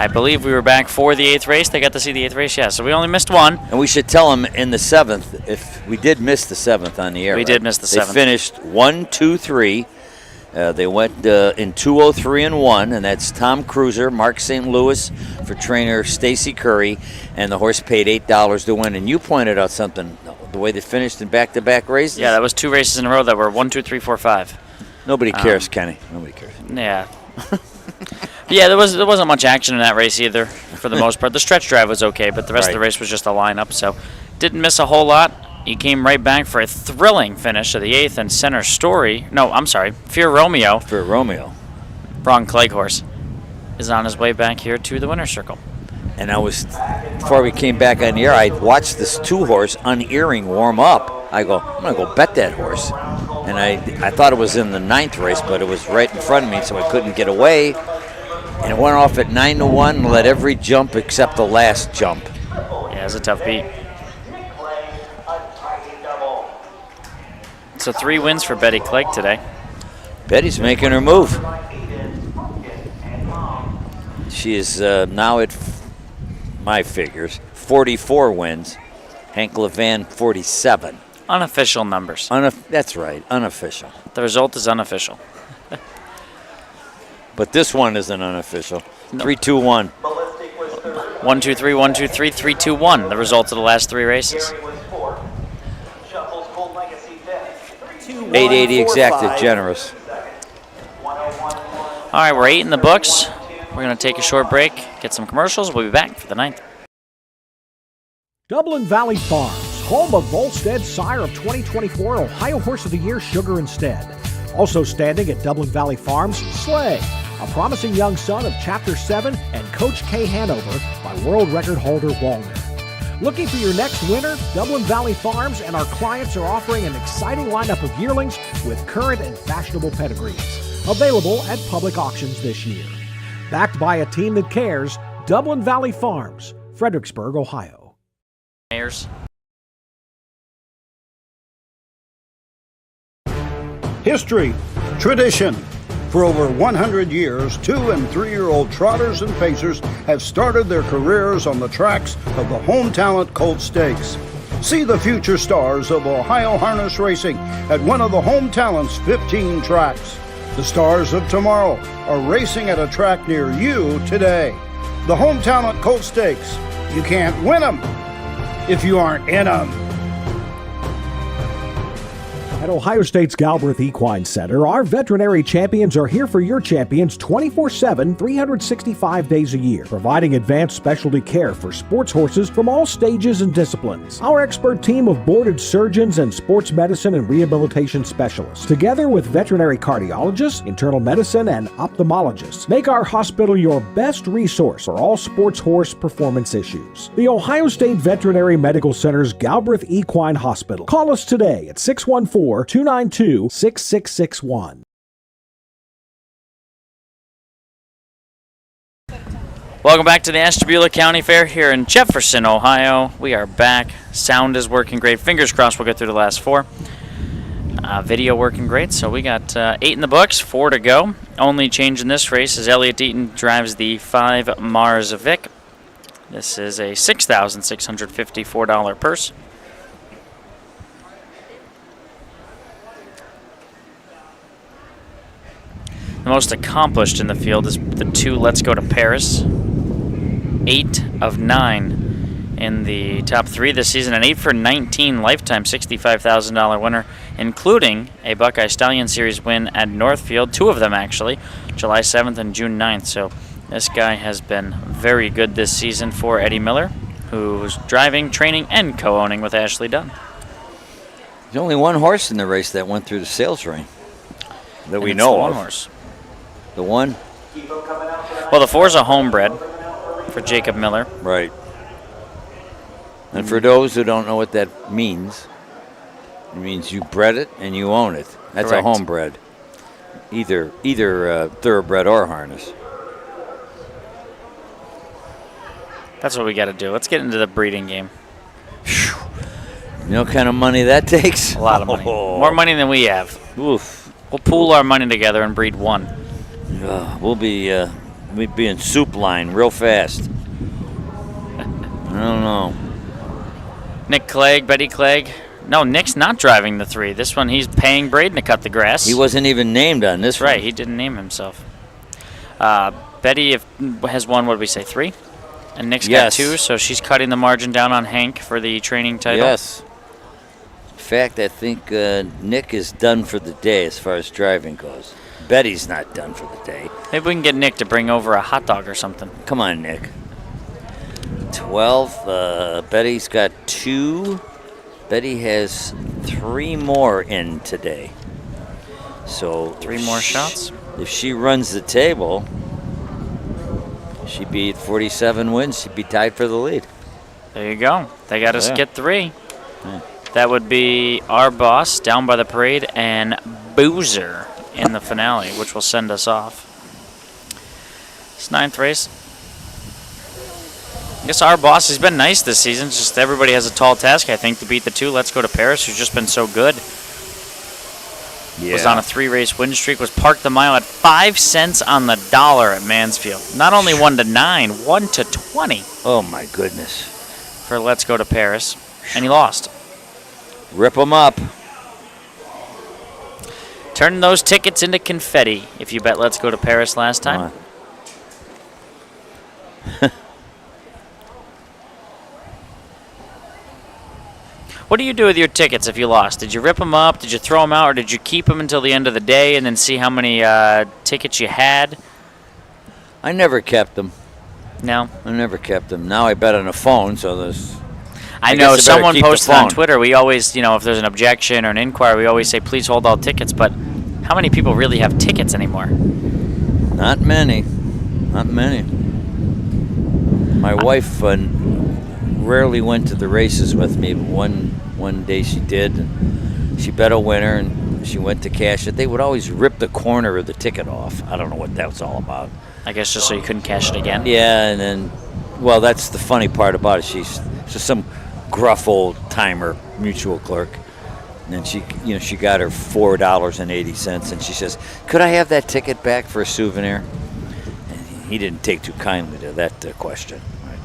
I believe we were back for the 8th race. They got to see the 8th race, yeah. So we only missed one. And we should tell them in the 7th, if we did miss the 7th on the air. We did miss the 7th. They finished 1, 2, 3. They went in 2:03 and 1, and that's Tom Cruiser, Mark St. Louis for trainer Stacy Curry, and the horse paid $8 to win. And you pointed out something, the way they finished in back-to-back races. Yeah, that was 2 races in a row that were 1, 2, 3, 4, 5. Nobody cares, Kenny. Nobody cares. Yeah. Yeah, there wasn't much action in that race either, for the most part. The stretch drive was okay, but the rest of the race was just a lineup, so didn't miss a whole lot. He came right back for a thrilling finish of the 8th, and Center Story. No, I'm sorry, Fear Romeo. Fear Romeo. Wrong Clegg horse. Is on his way back here to the winner's circle. And before we came back on the air, I watched this 2-horse unearring warm up. I go, I'm going to go bet that horse. And I thought it was in the 9th race, but it was right in front of me, so I couldn't get away. And it went off at 9-1 and led every jump except the last jump. Yeah, it was a tough beat. So 3 wins for Betty Clegg today. Betty's making her move. She is now at my figures, 44 wins. Hank Levan, 47. Unofficial numbers. That's right, unofficial. The result is unofficial. But this one isn't unofficial. 3-2-1. 1, 2, 3, 1, 2, 3, 3, 2, 1. The results of the last 3 races. 880 exacted, generous. All right, we're 8 in the books. We're going to take a short break, get some commercials. We'll be back for the 9th. Dublin Valley Farms, home of Volstead Sire of 2024 Ohio Horse of the Year, Sugar Instead. Also standing at Dublin Valley Farms, Slay, a promising young son of Chapter 7 and Coach K Hanover by world record holder Walner. Looking for your next winner? Dublin Valley Farms and our clients are offering an exciting lineup of yearlings with current and fashionable pedigrees. Available at public auctions this year. Backed by a team that cares, Dublin Valley Farms, Fredericksburg, Ohio. History, tradition. For over 100 years, 2- and 3-year-old trotters and pacers have started their careers on the tracks of the Home Talent Colt Stakes. See the future stars of Ohio harness racing at one of the Home Talent's 15 tracks. The stars of tomorrow are racing at a track near you today. The Home Talent Colt Stakes. You can't win them if you aren't in them. At Ohio State's Galbraith Equine Center, our veterinary champions are here for your champions 24/7, 365 days a year, providing advanced specialty care for sports horses from all stages and disciplines. Our expert team of boarded surgeons and sports medicine and rehabilitation specialists, together with veterinary cardiologists, internal medicine, and ophthalmologists, make our hospital your best resource for all sports horse performance issues. The Ohio State Veterinary Medical Center's Galbraith Equine Hospital. Call us today at 614-292-6661. Welcome back to the Ashtabula County Fair here in Jefferson, Ohio. We are back. Sound is working great. Fingers crossed we'll get through the last 4. Video working great. So we got 8 in the books, 4 to go. Only change in this race is Elliott Eaton drives the 5 Mars Vic. This is a $6,654 purse. The most accomplished in the field is the 2 Let's Go to Paris. 8 of 9 in the top 3 this season. An 8 for 19 lifetime $65,000 winner, including a Buckeye Stallion Series win at Northfield. 2 of them, actually, July 7th and June 9th. So this guy has been very good this season for Eddie Miller, who's driving, training, and co-owning with Ashley Dunn. There's only one horse in the race that went through the sales ring that we know of. One horse. The one? Well, the 4's a homebred for Jacob Miller. Right. And for those who don't know what that means, it means you bred it and you own it. That's Correct. A homebred. Either thoroughbred or harness. That's what we got to do. Let's get into the breeding game. You know what kind of money that takes? A lot of money. More money than we have. Oof. We'll pool our money together and breed one. We'll be we'd be in soup line real fast. I don't know. Nick Clegg, Betty Clegg. No, Nick's not driving the 3. This one, he's paying Braden to cut the grass. He wasn't even named on this Right, one. he didn't name himself. Betty has won, what did we say, 3? And Nick's got 2, so she's cutting the margin down on Hank for the training title. Yes. In fact, I think Nick is done for the day as far as driving goes. Betty's not done for the day. Maybe we can get Nick to bring over a hot dog or something. Come on, Nick. 12. Betty's got 2. Betty has 3 more in today. So 3 more shots? If she runs the table, she'd be at 47 wins. She'd be tied for the lead. There you go. They got us get 3. Yeah. That would be our boss down by the parade and Boozer in the finale, which will send us off. It's 9th race. I guess our boss has been nice this season. It's just everybody has a tall task, I think, to beat the 2. Let's Go to Paris, who's just been so good. Yeah. Was on a 3-race win streak. Was parked the mile at 5 cents on the dollar at Mansfield. Not only 1 to 9, 1 to 20 Oh, my goodness. for Let's Go to Paris. And he lost. Rip them up. Turn those tickets into confetti if you bet Let's Go to Paris last time. What do you do with your tickets if you lost? Did you rip them up? Did you throw them out? Or did you keep them until the end of the day and then see how many tickets you had? I never kept them. No? I never kept them. Now I bet on a phone, so there's... I guess know I better someone keep the posted on phone. Twitter, we always, if there's an objection or an inquiry, we always say, please hold all tickets. But how many people really have tickets anymore? Not many. Not many. My wife rarely went to the races with me, but one day she did. And she bet a winner, and she went to cash it. They would always rip the corner of the ticket off. I don't know what that was all about. I guess just so you couldn't cash it again? Yeah, and then, well, that's the funny part about it. She's just some gruff old timer mutual clerk. And then she got her $4.80, and she says, "Could I have that ticket back for a souvenir?" And he didn't take too kindly to that question. Right?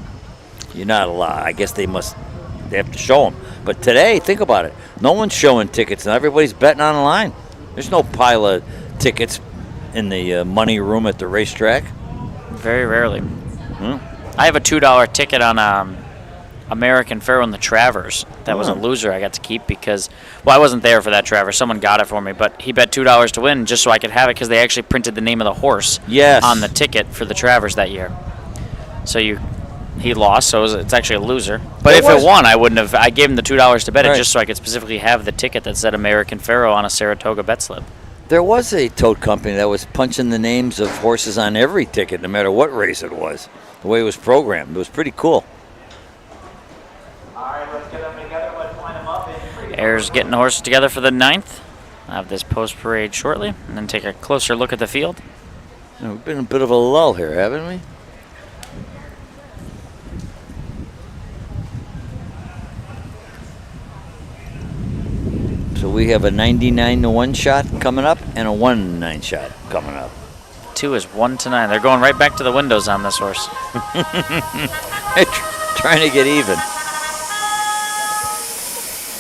You're not allowed. I guess they have to show them. But today, think about it. No one's showing tickets, and everybody's betting on the line. There's no pile of tickets in the money room at the racetrack. Very rarely. I have a $2 ticket on American Pharoah and the Travers. That was a loser I got to keep because, I wasn't there for that Travers. Someone got it for me, but he bet $2 to win just so I could have it because they actually printed the name of the horse on the ticket for the Travers that year. So he lost, so it's actually a loser. But if it won, I wouldn't have. I gave him the $2 to bet it just so I could specifically have the ticket that said American Pharoah on a Saratoga bet slip. There was a tote company that was punching the names of horses on every ticket, no matter what race it was. The way it was programmed, it was pretty cool. All right, let's get them together. Let's line them up. Ayers getting the horses together for the 9th. I'll have this post-parade shortly, and then take a closer look at the field. We've been in a bit of a lull here, haven't we? So we have a 99 to 1 shot coming up and a 1-9 shot coming up. 2 is 1 to 9. They're going right back to the windows on this horse. Trying to get even.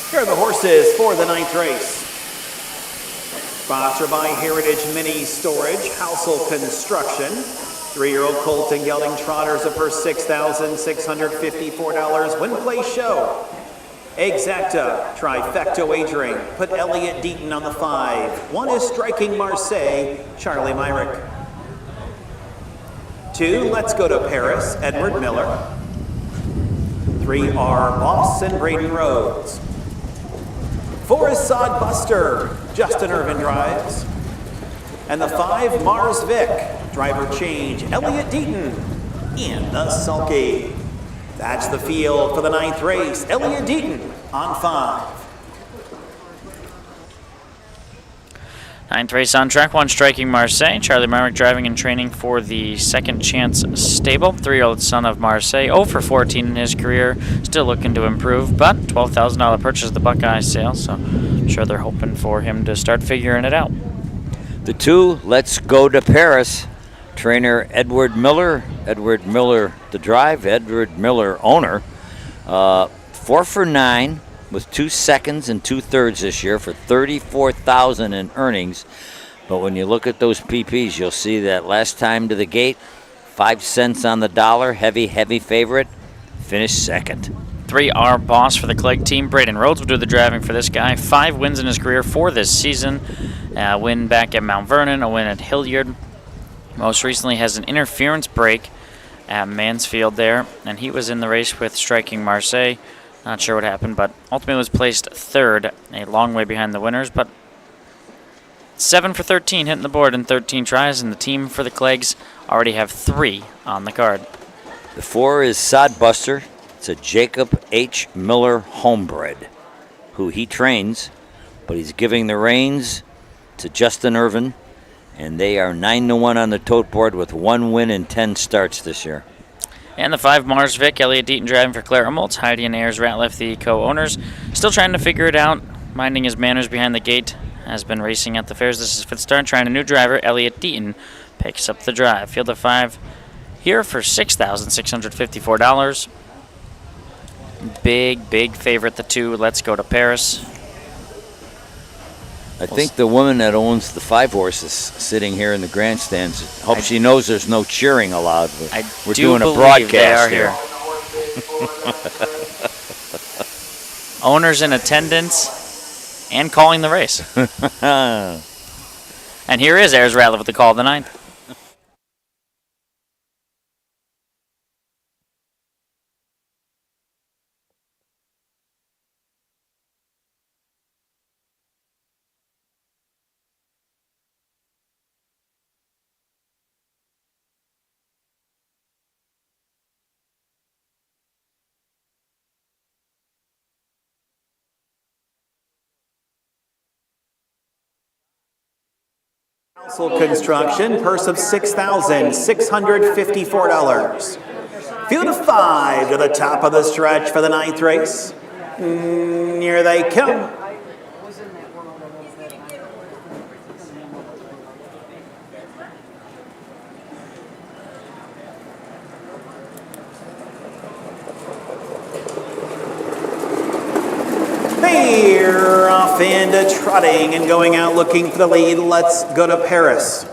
Here are the horses for the 9th race. Sponsored by Heritage Mini Storage, Household Construction. 3-year-old colt and gelding trotters are for $6,654. Win, play, show. Exacta, trifecta wagering. Put Elliott Deaton on the 5. 1 is Striking Marseille, Charlie Myrick. 2, Let's Go to Paris, Edward Miller. 3 are Boss and Braden Rhodes. 4 is Sod Buster, Justin Irvin drives. And the 5, Mars Vic, driver change, Elliott Deaton in the sulky. That's the field for the 9th race. Elliott Deaton on 5. 9th race on track 1, Striking Marseille. Charlie Myrick driving and training for the Second Chance stable. 3-year-old son of Marseille. 0 for 14 in his career. Still looking to improve, but $12,000 purchase at the Buckeye sale, so I'm sure they're hoping for him to start figuring it out. The 2, Let's Go to Paris. trainer Edward Miller. Edward Miller, the drive. Edward Miller, owner. 4 for 9 with 2 seconds and 2/3 this year for $34,000 in earnings. But when you look at those PPs, you'll see that last time to the gate, 5 cents on the dollar, heavy favorite, finished second. 3R boss for the Clegg team. Braden Rhodes will do the driving for this guy. 5 wins in his career for this season. A win back at Mount Vernon, a win at Hilliard. Most recently has an interference break at Mansfield there, and he was in the race with Striking Marseille. Not sure what happened, but ultimately was placed third, a long way behind the winners, but 7 for 13 hitting the board in 13 tries, and the team for the Cleggs already have 3 on the card. The 4 is Sodbuster. It's a Jacob H. Miller homebred, who he trains, but he's giving the reins to Justin Irvin, and they are 9-1 on the tote board with 1 win in 10 starts this year. And the 5 Mars Vic, Elliot Deaton driving for Claire Umholtz, Heidi and Ayers Ratliff, the co-owners. Still trying to figure it out, minding his manners behind the gate. Has been racing at the fairs. This is his 5th start, trying a new driver. Elliot Deaton picks up the drive. Field of 5 here for $6,654. Big favorite, the 2. Let's Go to Paris. I think the woman that owns the 5 horse is sitting here in the grandstands. Hope she knows there's no cheering allowed. We're doing a broadcast here. Owners in attendance and calling the race. And here is Ayers Ratliff with the call of the 9th. Council Construction, purse of $6,654. Field of 5 to the top of the stretch for the 9th race. Here they come. They're off into trotting and going out looking for the lead. Let's Go to Paris.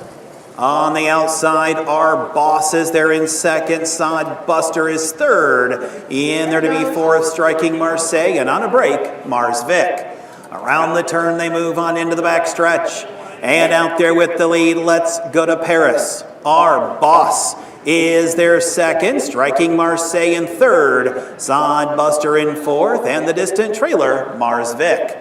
On the outside are Bosses. They're in 2nd. Sodbuster is 3rd. In there to be 4th, Striking Marseille. And on a break, Mars Vic. Around the turn, they move on into the backstretch. And out there with the lead, Let's Go to Paris. Our Boss is their 2nd, Striking Marseille in 3rd, Sodbuster in 4th, and the distant trailer, Mars Vic.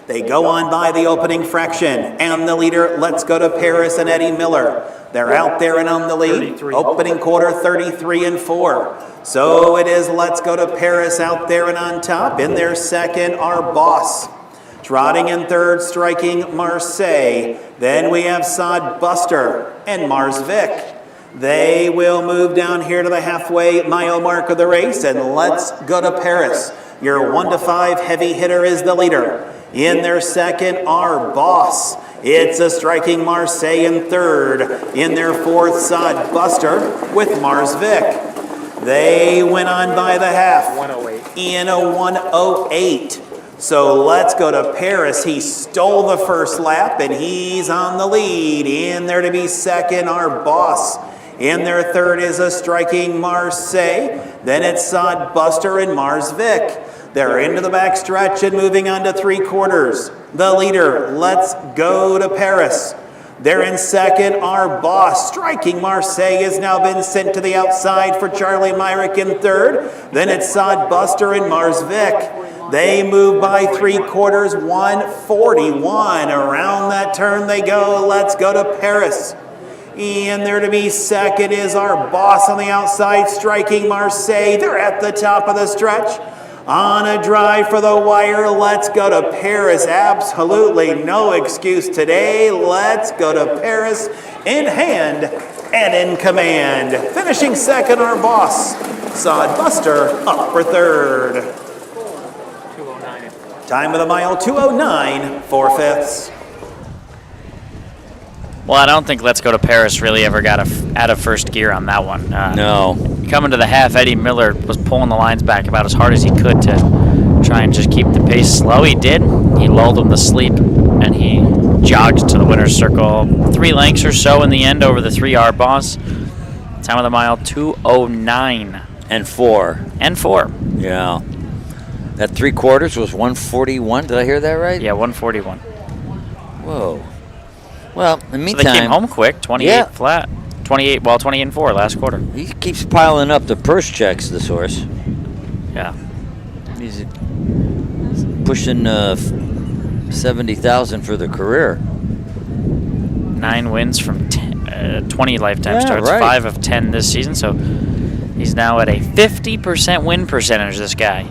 They go on by the opening fraction, and the leader, Let's Go to Paris and Eddie Miller. They're out there and on the lead. 33. Opening quarter, 33 and 4. So it is Let's Go to Paris out there and on top. In their 2nd, our Boss. Trotting in 3rd, Striking Marseille. Then we have Sodbuster and Mars Vic. They will move down here to the halfway mile mark of the race, and Let's Go to Paris. Your 1 to 5 heavy hitter is the leader. In their 2nd, our Boss. It's a Striking Marseille in 3rd. In their 4th, Sodbuster with Mars Vic. They went on by the half in a 1:08. So Let's Go to Paris. He stole the first lap, and he's on the lead. In there to be 2nd, our Boss. In their 3rd is a Striking Marseille. Then it's Sodbuster and Mars Vic. They're into the backstretch and moving on to 3/4. The leader, Let's Go to Paris. They're in 2nd, our Boss. Striking Marseille has now been sent to the outside for Charlie Myrick in 3rd. Then it's Sodbuster and Mars Vic. They move by 3/4, 1:41. Around that turn they go. Let's Go to Paris. And there to be 2nd is our Boss on the outside, Striking Marseille. They're at the top of the stretch. On a drive for the wire, Let's Go to Paris. Absolutely no excuse today. Let's Go to Paris in hand and in command. Finishing 2nd, our Boss. Sodbuster up for 3rd. Time of the mile, 2:09, 4/5. Well, I don't think Let's Go to Paris really ever got out of first gear on that one. No. Coming to the half, Eddie Miller was pulling the lines back about as hard as he could to try and just keep the pace slow. He did. He lulled him to sleep, and he jogged to the winner's circle. 3 lengths or so in the end over the 3R boss. Time of the mile, 2:09. And 4. And 4. Yeah. That 3/4 was 141. Did I hear that right? Yeah, 141. Whoa. Well, in the So meantime, they came home quick, 28 Yeah. flat. 28 and 4 last quarter. he keeps piling up the purse checks, this horse. Yeah. He's pushing 70,000 for the career. 9 wins from 20 lifetime starts, right. 5 of 10 this season. So he's now at a 50% win percentage, this guy.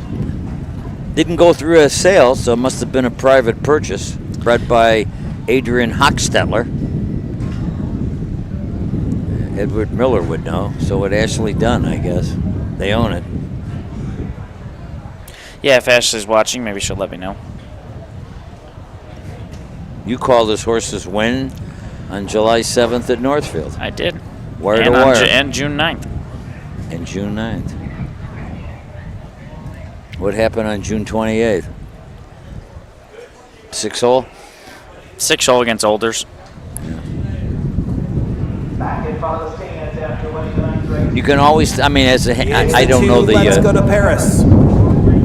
Didn't go through a sale, so it must have been a private purchase. Bred by Adrian Hochstetler. Edward Miller would know. So would Ashley Dunn, I guess. They own it. Yeah, if Ashley's watching, maybe she'll let me know. You called this horse's win on July 7th at Northfield. I did. Wire and to wire. And June 9th. And June 9th. What happened on June 28th? 6-hole? 6-hole against Olders. You can always, I mean, as a, I don't know the. Let's Go to Paris.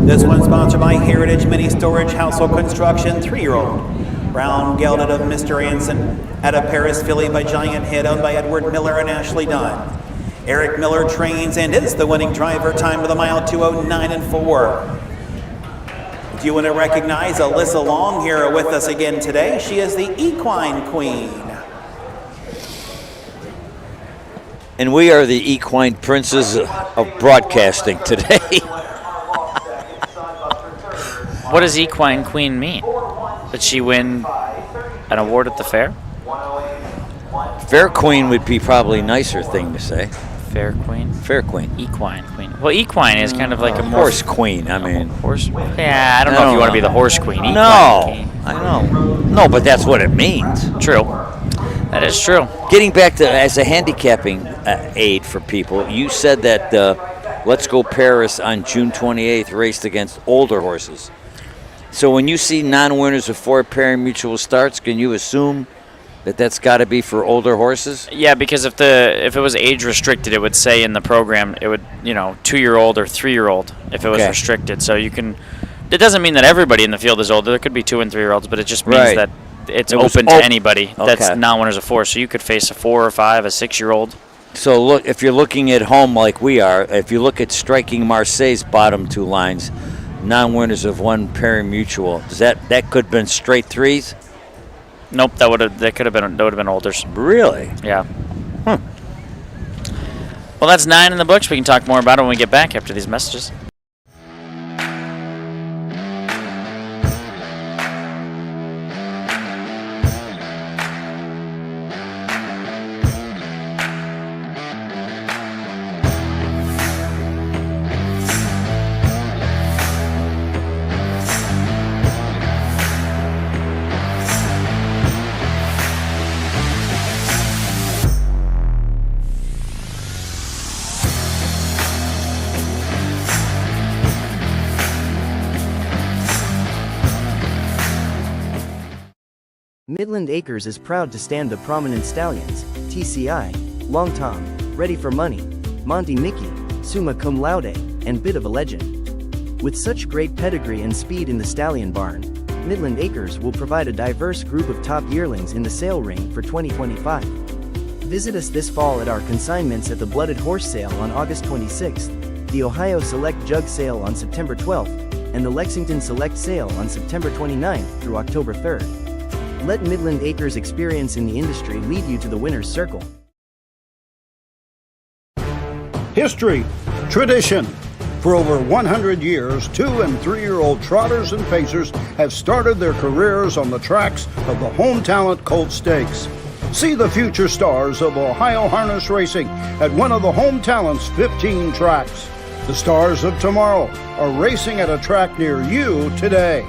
This one's sponsored by Heritage Mini Storage Household Construction, 3-year-old. Brown gelded of Mr. Anson. At a Paris filly by Giant Head, owned by Edward Miller and Ashley Dunn. Eric Miller trains and is the winning driver. Time to the mile, 2:09 and 4. Do you want to recognize Alyssa Long here with us again today? She is the Equine Queen. And we are the equine princes of broadcasting today. What does Equine Queen mean? Did she win an award at the fair? Fair Queen would be probably a nicer thing to say. Fair Queen? Fair Queen. Equine Queen. Well, Equine is kind of like a more... Horse Queen, I mean. Horse? Yeah, I don't know if you want to be the Horse Queen. Equine Queen. I know. No, but that's what it means. True. That is true. Getting back to, as a handicapping aid for people, you said that Let's Go Paris on June 28th raced against older horses. So when you see non-winners of 4 pari-mutuel starts, can you assume that that's got to be for older horses? Yeah, because if it was age restricted, it would say in the program it would 2-year-old or 3-year-old if it was restricted. So you can. It doesn't mean that everybody in the field is older. There could be 2- and 3-year-olds, but it just means that it's open to anybody that's non-winners of 4. So you could face a 4 or 5, a 6-year-old. So look, if you're looking at home like we are, if you look at Striking Marseille's bottom 2 lines, non-winners of 1 pari-mutuel, that could have been straight 3s? Nope, that would have been Olders. Really? Yeah. Well, that's 9 in the books. We can talk more about it when we get back after these messages. Midland Acres is proud to stand the prominent stallions, TCI, Long Tom, Ready for Money, Monty Mickey, Summa Cum Laude, and Bit of a Legend. With such great pedigree and speed in the stallion barn, Midland Acres will provide a diverse group of top yearlings in the sale ring for 2025. Visit us this fall at our consignments at the Blooded Horse Sale on August 26th, the Ohio Select Jug Sale on September 12th, and the Lexington Select Sale on September 29th through October 3rd. Let Midland Acres' experience in the industry lead you to the winner's circle. History, tradition. For over 100 years, 2- and 3-year-old trotters and pacers have started their careers on the tracks of the Home Talent Colt Stakes. See the future stars of Ohio harness racing at one of the Home Talent's 15 tracks. The stars of tomorrow are racing at a track near you today.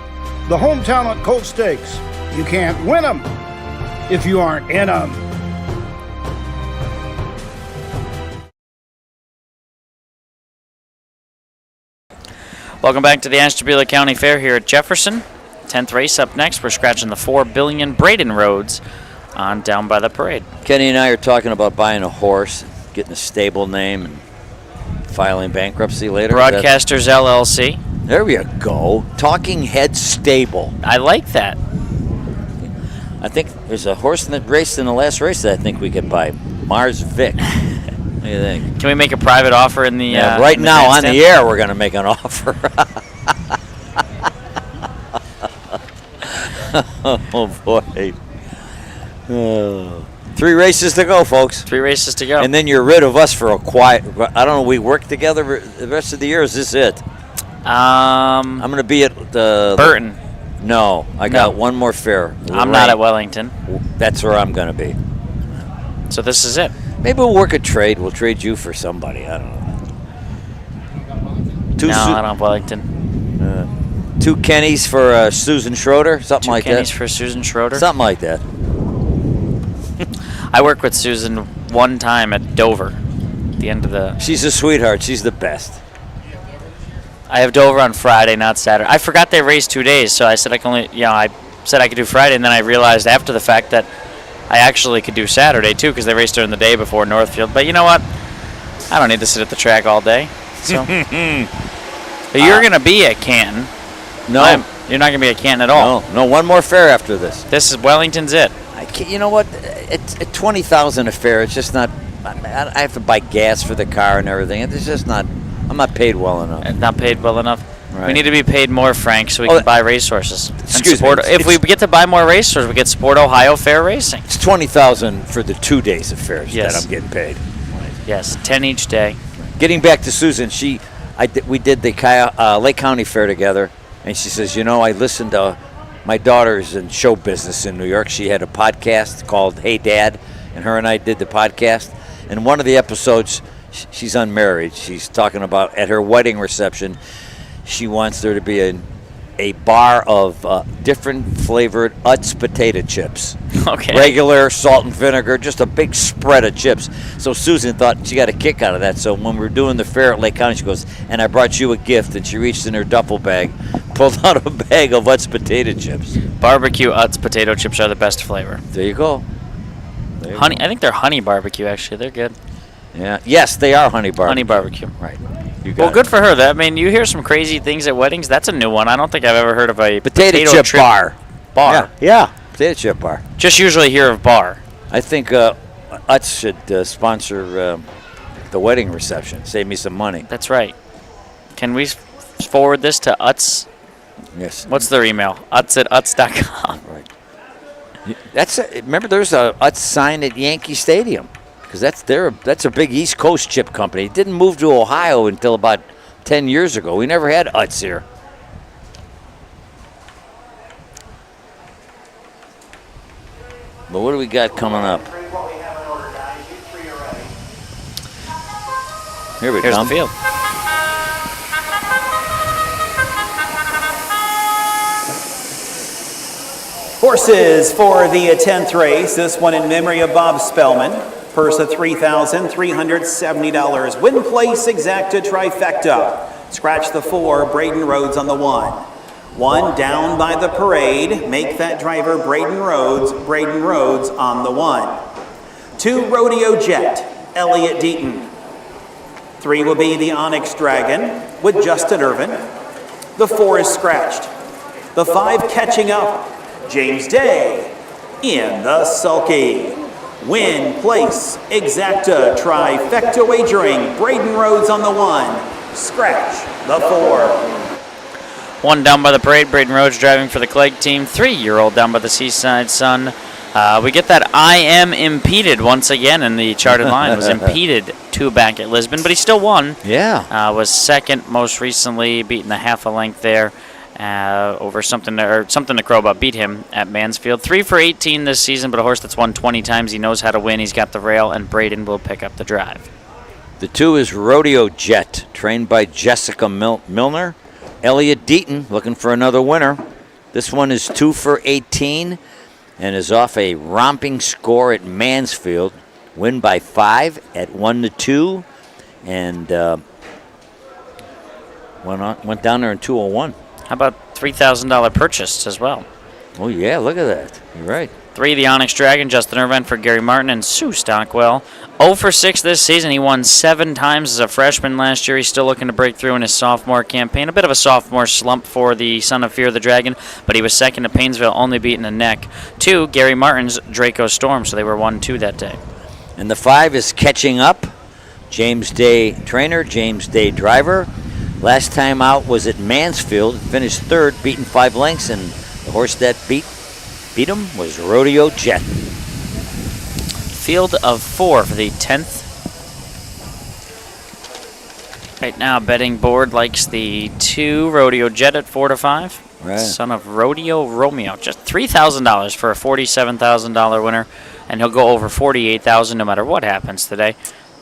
The Home Talent Colt Stakes. You can't win them if you aren't in them. Welcome back to the Ashtabula County Fair here at Jefferson. 10th race up next. We're scratching the $4 billion Braden Roads on down by the parade. Kenny and I are talking about buying a horse, getting a stable name, and filing bankruptcy later. Broadcasters LLC. There we go. Talking Head Stable. I like that. I think there's a horse that raced in the last race that I think we could buy. Mars Vic. What do you think? Can we make a private offer in the right in the now on grandstand? the air we're going to make an offer. Oh boy. Oh. 3 races to go, folks. 3 races to go. And then you're rid of us for a quiet. I don't know. We work together the rest of the year. Is this it? I'm going to be at the Burton. No, I got one more fair. I'm not at Wellington. That's where I'm going to be. So this is it. Maybe we'll work a trade. We'll trade you for somebody. I don't know. I don't have Wellington. 2 Kennys for Susan Schroeder, something like that. 2 Kennys for Susan Schroeder. Something like that. I worked with Susan one time at Dover. At the end of the. She's a sweetheart. She's the best. I have Dover on Friday, not Saturday. I forgot they raced 2 days, so I said I can only. I said I could do Friday, and then I realized after the fact that I actually could do Saturday too, because they raced during the day before Northfield. But you know what? I don't need to sit at the track all day. So. But you're gonna be at Canton. No, you're not gonna be at Canton at all. No, one more fair after this. This is Wellington's it. You know what? It's at $20,000 a fair. It's just not. I have to buy gas for the car and everything. It's just not. I'm not paid well enough. Not paid well enough. Right. We need to be paid more, Frank, so we can buy racehorses. Excuse me. If we get to buy more racehorses, we get support Ohio Fair Racing. It's $20,000 for the 2 days of fairs Yes. that I'm getting paid. Yes, 10 each day. Getting back to Susan, we did the Lake County Fair together, and she says, I listened to my daughter's in show business in New York. She had a podcast called Hey Dad, and her and I did the podcast. And one of the episodes, she's unmarried. She's talking about at her wedding reception, she wants there to be a bar of different flavored Utz potato chips. Okay. Regular, salt and vinegar, just a big spread of chips. So Susan thought she got a kick out of that. So when we were doing the fair at Lake County, she goes, and I brought you a gift. And she reached in her duffel bag, pulled out a bag of Utz potato chips. Barbecue Utz potato chips are the best flavor. There you go. Honey, I think they're honey barbecue, actually. They're good. Yeah. Yes, they are honey barbecue. Honey barbecue. Right. Well, good for her. You hear some crazy things at weddings. That's a new one. I don't think I've ever heard of a potato chip bar. Bar. Yeah. Potato chip bar. Just usually hear of bar. I think Utz should sponsor the wedding reception. Save me some money. That's right. Can we forward this to Utz? Yes. What's their email? Utz@utz.com. Right. Remember, there's a Utz sign at Yankee Stadium. Because that's a big East Coast chip company. It didn't move to Ohio until about 10 years ago. We never had Utz here. But what do we got coming up? Here we Here's come. the field. Horses for the 10th race. This one in memory of Bob Spellman. Purse of $3,370. Win place exacta trifecta. Scratch the 4, Braden Rhodes on the 1. 1 down by the parade. Make that driver Braden Rhodes on the 1. 2 Rodeo Jet, Elliott Deaton. 3 will be the Onyx Dragon with Justin Irvin. The 4 is scratched. The 5 catching up, James Day in the sulky. Win, place, exacta, trifecta wagering. Braden Rhodes on the 1. Scratch the 4. 1 down by the parade. Braden Rhodes driving for the Clegg team. 3-year-old down by the Seaside Sun. We get that I am impeded once again in the charted line. Was impeded 2 back at Lisbon, but he still won. Yeah. Was second most recently, beating the half a length there. Over something to crow about, beat him at Mansfield. 3 for 18 this season, but a horse that's won 20 times. He knows how to win. He's got the rail, and Braden will pick up the drive. The 2 is Rodeo Jet, trained by Jessica Milner. Elliott Deaton looking for another winner. This one is 2 for 18 and is off a romping score at Mansfield. Win by 5 at 1-2. And Went down there in 201. How about $3,000 purchase as well? Oh, yeah, look at that. You're right. 3, the Onyx Dragon, Justin Irvine for Gary Martin and Sue Stockwell. 0 for 6 this season. He won 7 times as a freshman last year. He's still looking to break through in his sophomore campaign. A bit of a sophomore slump for the son of Fear the Dragon, but he was second to Painesville, only beaten a neck. 2, Gary Martin's Draco Storm, so they were 1-2 that day. And the 5 is Catching Up. James Day trainer, James Day driver. Last time out was at Mansfield. Finished 3rd, beaten 5 lengths, and the horse that beat him was Rodeo Jet. Field of 4 for the 10th. Right now, betting board likes the 2 Rodeo Jet at 4 to 5. Right. Son of Rodeo Romeo. Just $3,000 for a $47,000 winner, and he'll go over $48,000 no matter what happens today.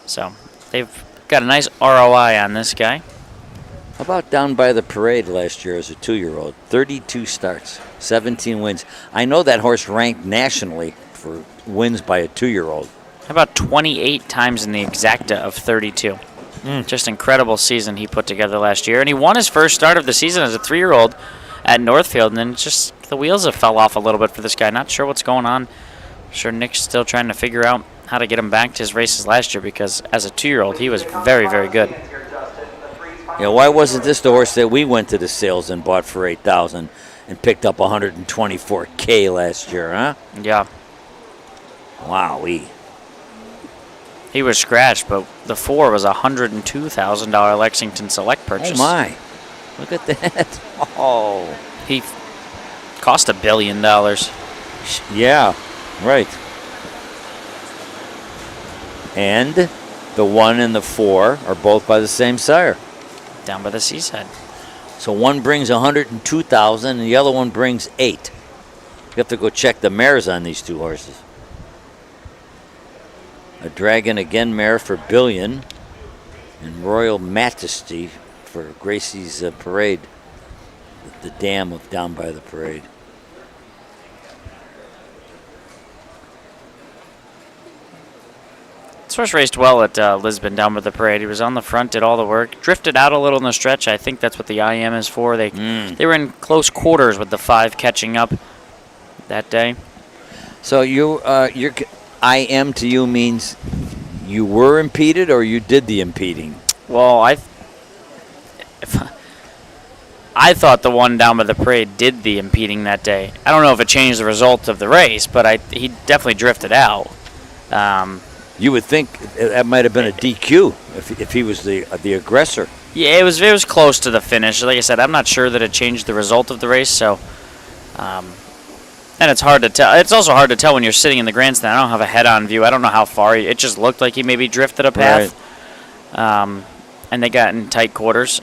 So they've got a nice ROI on this guy. How about Down by the Parade last year as a 2-year-old? 32 starts, 17 wins. I know that horse ranked nationally for wins by a 2-year-old. How about 28 times in the exacta of 32? Just incredible season he put together last year. And he won his first start of the season as a 3-year-old at Northfield. And then just the wheels have fell off a little bit for this guy. Not sure what's going on. I'm sure Nick's still trying to figure out how to get him back to his races last year, because as a 2-year-old, he was very, very good. Yeah, why wasn't this the horse that we went to the sales and bought for $8,000 and picked up $124K last year, huh? Yeah. Wowee. He was scratched, but the 4 was a $102,000 Lexington Select purchase. Oh, my. Look at that. Oh. He cost $1 billion. Yeah, right. And the 1 and the 4 are both by the same sire. Down by the Seaside. So one brings $102,000 and the other one brings $8,000. You have to go check the mares on these 2 horses. A Dragon Again mare for Billion, and Royal Majesty for Gracie's Parade, the dam of Down by the Parade. This horse raced well at Lisbon Down by the Parade. He was on the front, did all the work, drifted out a little in the stretch. I think that's what the IM is for. They were in close quarters with the 5 catching up that day. So your IM to you means you were impeded or you did the impeding? Well, I thought the one Down by the Parade did the impeding that day. I don't know if it changed the result of the race, but he definitely drifted out. You would think that might have been a DQ if he was the aggressor. Yeah, it was close to the finish. Like I said, I'm not sure that it changed the result of the race. So, and it's hard to tell. It's also hard to tell when you're sitting in the grandstand. I don't have a head-on view. I don't know how far. It just looked like he maybe drifted a path. Right. And they got in tight quarters.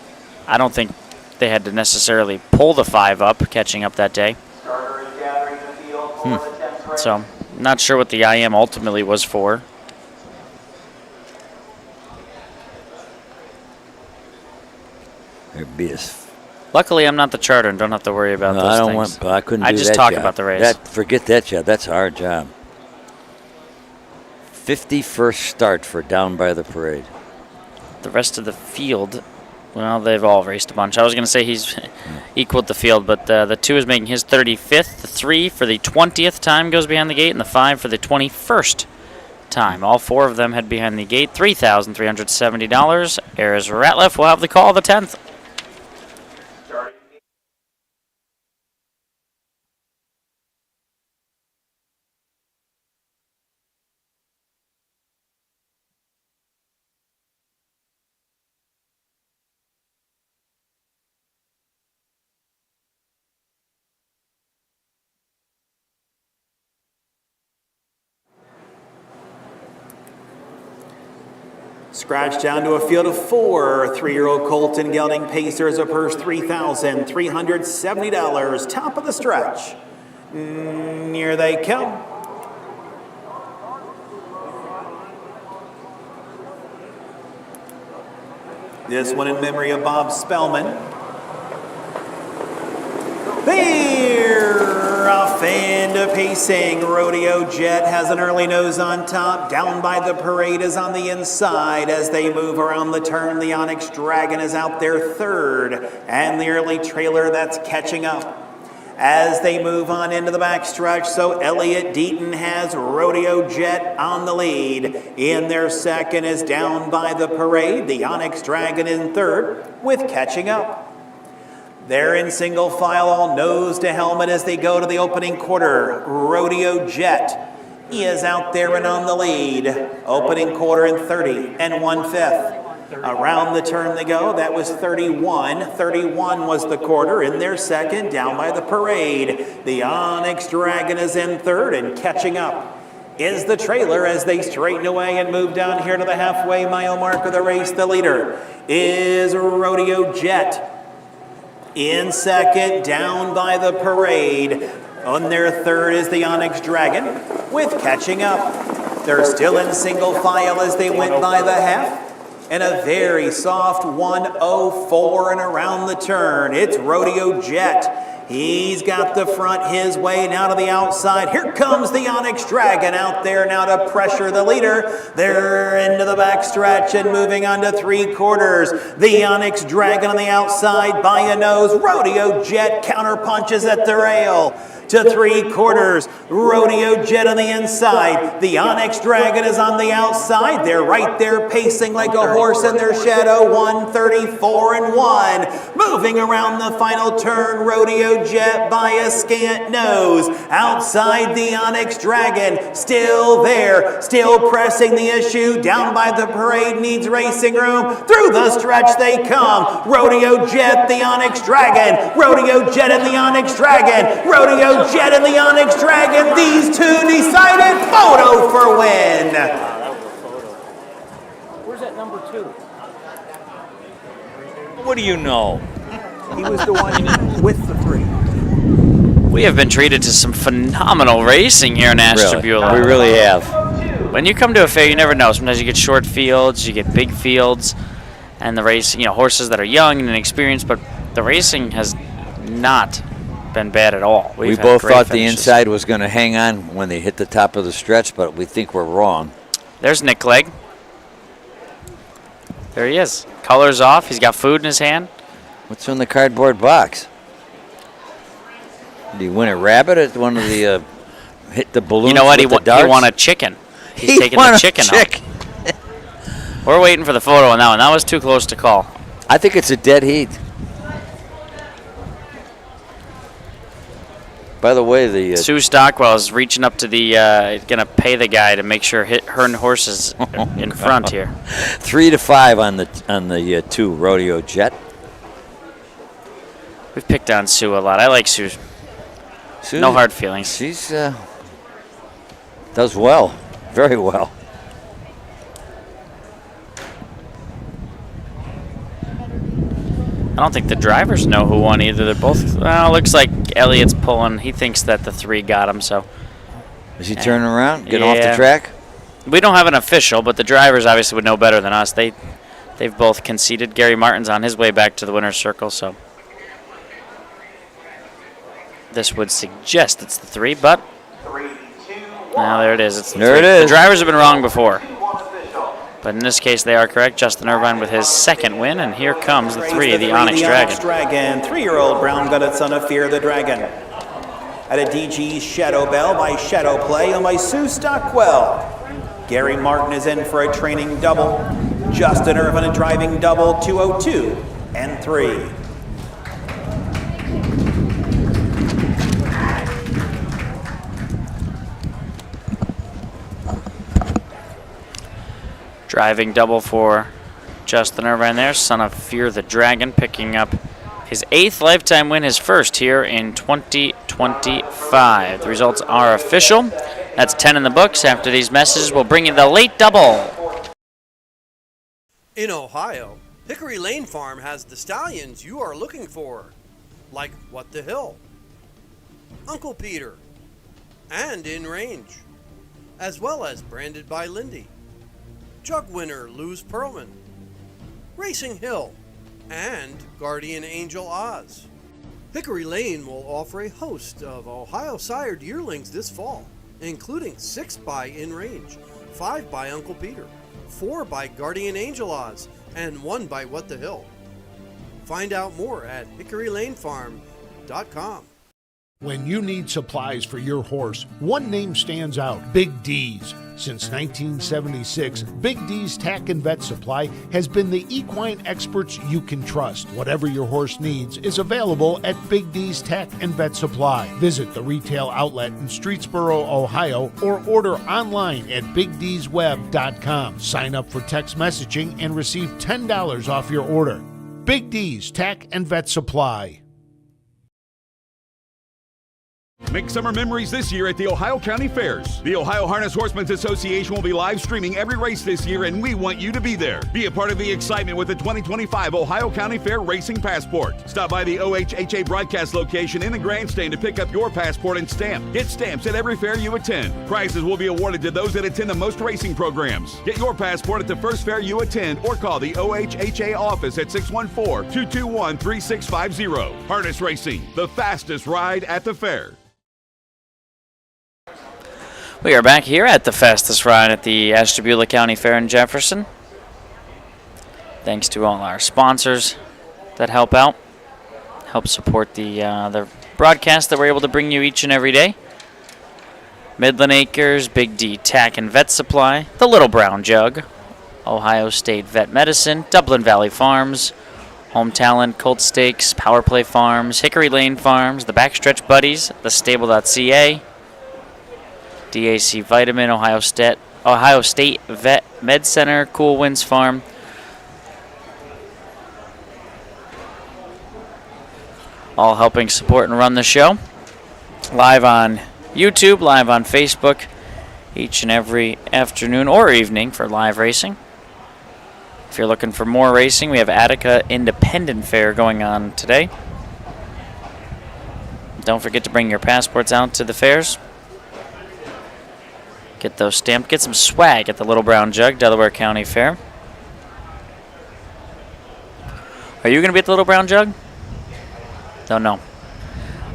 I don't think they had to necessarily pull the 5 up, catching up that day. So, not sure what the IM ultimately was for. Luckily, I'm not the charter and don't have to worry about those things. I couldn't do that. I just talk about the race. Forget that job. That's our job. 51st start for Down by the Parade. The rest of the field, well, they've all raced a bunch. I was going to say he's equaled the field, but the 2 is making his 35th. The 3 for the 20th time goes behind the gate, and the 5 for the 21st time. All 4 of them head behind the gate. $3,370. Ayers Ratliff will have the call of the 10th. Scratch down to a field of 4. 3-year-old Colton Gelding Pacers, a purse $3,370. Top of the stretch. Here they come. This one in memory of Bob Spellman. They're off and a pacing. Rodeo Jet has an early nose on top. Down by the Parade is on the inside. As they move around the turn, the Onyx Dragon is out there third. And the early trailer that's catching up. As they move on into the backstretch, so Elliott Deaton has Rodeo Jet on the lead. In their second is Down by the Parade. The Onyx Dragon in third with catching up. They're in single file, all nose to helmet as they go to the opening quarter. Rodeo Jet, he is out there and on the lead. Opening quarter in 30 and 1/5. Around the turn they go. That was 31. 31 was the quarter. In their second, Down by the Parade. The Onyx Dragon is in third, and catching up is the trailer as they straighten away and move down here to the halfway mile mark of the race. The leader is Rodeo Jet. In second, Down by the Parade. On their third is the Onyx Dragon with catching up. They're still in single file as they went by the half. And a very soft 1:04 and around the turn. It's Rodeo Jet. He's got the front his way now to the outside. Here comes the Onyx Dragon out there now to pressure the leader. They're into the backstretch and moving on to three quarters. The Onyx Dragon on the outside by a nose. Rodeo Jet counter punches at the rail. To three quarters, Rodeo Jet on the inside. The Onyx Dragon is on the outside. They're right there pacing like a horse in their shadow. 1:34 and 1. Moving around the final turn, Rodeo Jet by a scant nose. Outside the Onyx Dragon, still there, still pressing the issue. Down by the Parade needs racing room. Through the stretch they come. Rodeo Jet, the Onyx Dragon. Rodeo Jet and the Onyx Dragon. Rodeo Jet and the Onyx Dragon. These two decided photo for win. Where's that number 2? What do you know? He was the one with the 3. We have been treated to some phenomenal racing here in Ashtabula. We really have. When you come to a fair, you never know. Sometimes you get short fields, you get big fields, and the racing, horses that are young and inexperienced, but the racing has not been bad at all. We both thought the inside was going to hang on when they hit the top of the stretch, but we think we're wrong. There's Nick Clegg. There he is. Colors off. He's got food in his hand. What's in the cardboard box? Did he win a rabbit at one of the hit the balloons? You know what? He darts? won a chicken. He's taking the chicken out. We're waiting for the photo on that one. That was too close to call. I think it's a dead heat. By the way, the Sue Stockwell is reaching up to the gonna pay the guy to make sure her horse is in front here. 3-5 on the 2 Rodeo Jet. We've picked on Sue a lot. I like Sue. No hard feelings. She's does well, very well. I don't think the drivers know who won either. They're both. Looks like Elliott's pulling. He thinks that the 3 got him. So. Is he turning around, getting off the track? We don't have an official, but the drivers obviously would know better than us. They've both conceded. Gary Martin's on his way back to the winner's circle, so this would suggest it's the 3, but there it is. It's the 3. It is. The drivers have been wrong before. But in this case, they are correct. Justin Irvine with his second win, and here comes the 3, the Onyx Dragon. 3-year-old brown-gutted son of Fear the Dragon. At a DG's Shadow Bell by Shadow Play and by Sue Stockwell. Gary Martin is in for a training double. Justin Irvine a driving double, 2:02 and 3. Driving double for Justin Irvine there, son of Fear the Dragon, picking up his 8th lifetime win, his first here in 2025. The results are official. That's 10 in the books. After these messages, we'll bring you the late double. In Ohio, Hickory Lane Farm has the stallions you are looking for, like What the Hill, Uncle Peter, and In Range, as well as Branded by Lindy, Jug winner Luz Pearlman, Racing Hill, and Guardian Angel Oz. Hickory Lane will offer a host of Ohio sired yearlings this fall, including 6 by In Range, 5 by Uncle Peter, 4 by Guardian Angel Oz, and 1 by What the Hill. Find out more at hickorylanefarm.com. When you need supplies for your horse, one name stands out: Big D's. Since 1976, Big D's Tack and Vet Supply has been the equine experts you can trust. Whatever your horse needs is available at Big D's Tack and Vet Supply. Visit the retail outlet in Streetsboro, Ohio, or order online at BigD'sWeb.com. Sign up for text messaging and receive $10 off your order. Big D's Tack and Vet Supply. Make summer memories this year at the Ohio County Fairs. The Ohio Harness Horsemen's Association will be live streaming every race this year, and we want you to be there. Be a part of the excitement with the 2025 Ohio County Fair Racing Passport. Stop by the OHHA broadcast location in the grandstand to pick up your passport and stamp. Get stamps at every fair you attend. Prizes will be awarded to those that attend the most racing programs. Get your passport at the first fair you attend or call the OHHA office at 614-221-3650. Harness Racing, the fastest ride at the fair. We are back here at the fastest ride at the Ashtabula County Fair in Jefferson. Thanks to all our sponsors that help out, help support the broadcast that we're able to bring you each and every day. Midland Acres, Big D Tack and Vet Supply, the Little Brown Jug, Ohio State Vet Medicine, Dublin Valley Farms, Home Talent, Colt Stakes, Power Play Farms, Hickory Lane Farms, the Backstretch Buddies, the Stable.ca, DAC Vitamin, Ohio State Vet Med Center, Cool Winds Farm. All helping support and run the show. Live on YouTube, live on Facebook, each and every afternoon or evening for live racing. If you're looking for more racing, we have Attica Independent Fair going on today. Don't forget to bring your passports out to the fairs. Get those stamped. Get some swag at the Little Brown Jug, Delaware County Fair. Are you going to be at the Little Brown Jug? Don't know.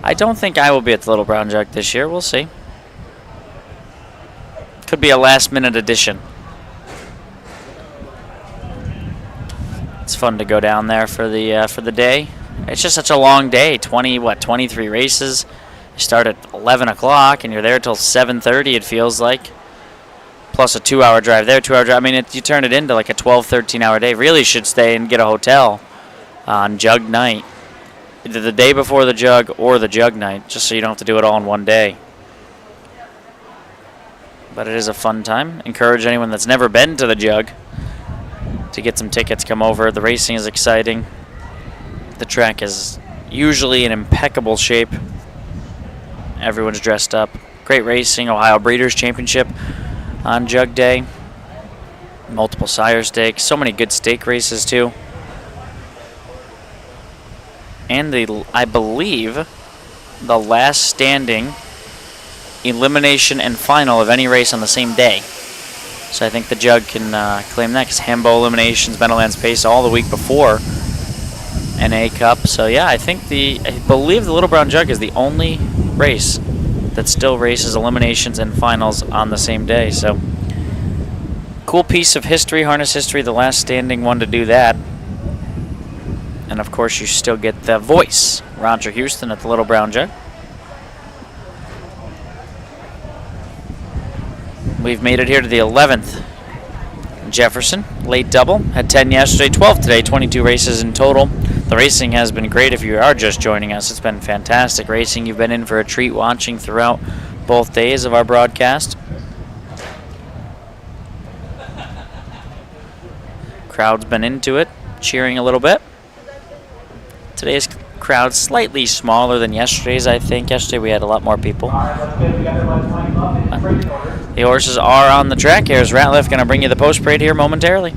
I don't think I will be at the Little Brown Jug this year. We'll see. Could be a last-minute addition. It's fun to go down there for the day. It's just such a long day. 23 races. You start at 11 o'clock and you're there till 7:30. It feels like. Plus a 2-hour drive there, 2-hour drive. I mean, you turn it into like a 12, 13-hour day. Really should stay and get a hotel on Jug night, either the day before the Jug or the Jug night, just so you don't have to do it all in one day. But it is a fun time. Encourage anyone that's never been to the Jug to get some tickets, come over. The racing is exciting. The track is usually in impeccable shape. Everyone's dressed up. Great racing. Ohio Breeders' Championship on Jug Day. Multiple sire stakes. So many good stake races, too. And I believe the last standing elimination and final of any race on the same day. So I think the Jug can claim that, because Hambo eliminations, Meadowlands Pace all the week before NA Cup. So yeah, I believe the Little Brown Jug is the only race that still races eliminations and finals on the same day. So cool piece of history, harness history, the last standing one to do that. And of course you still get the voice, Roger Houston at the Little Brown Jug. We've made it here to the 11th. Jefferson, late double, had 10 yesterday, 12 today, 22 races in total. The racing has been great. If you are just joining us, it's been fantastic racing. You've been in for a treat watching throughout both days of our broadcast. Crowd's been into it, cheering a little bit. Today's crowd slightly smaller than yesterday's, I think. Yesterday we had a lot more people. The horses are on the track. Here's Ratliff going to bring you the post parade here momentarily.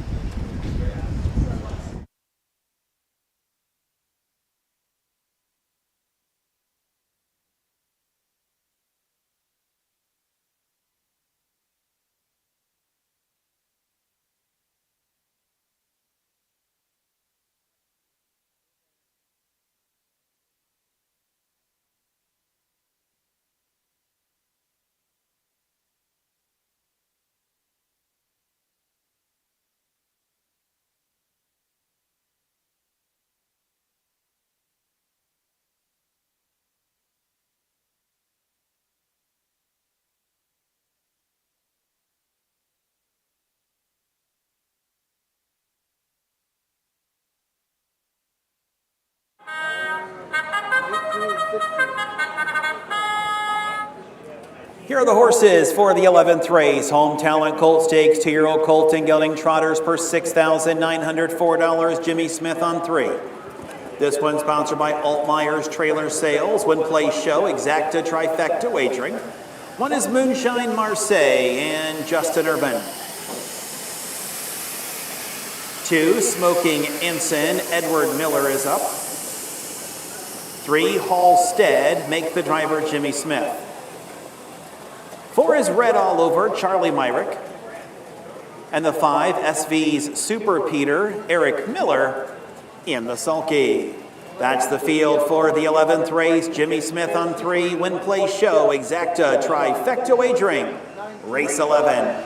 Here are the horses for the 11th race. Home Talent Colt Stakes, 2-year-old colt and gelding trotters per $6,904. Jimmy Smith on 3. This one's sponsored by Altmeyer's Trailer Sales, Win Place Show, Exacta Trifecta Wagering. One is Moonshine Marseille and Justin Urban. 2, Smoking Ensign, Edward Miller is up. 3, Halstead, Make the Driver, Jimmy Smith. 4 is Red All Over, Charlie Myrick. And the 5, SV's Super Peter, Eric Miller, in the sulky. That's the field for the 11th race. Jimmy Smith on 3, Win Place Show, Exacta Trifecta Wagering, race 11.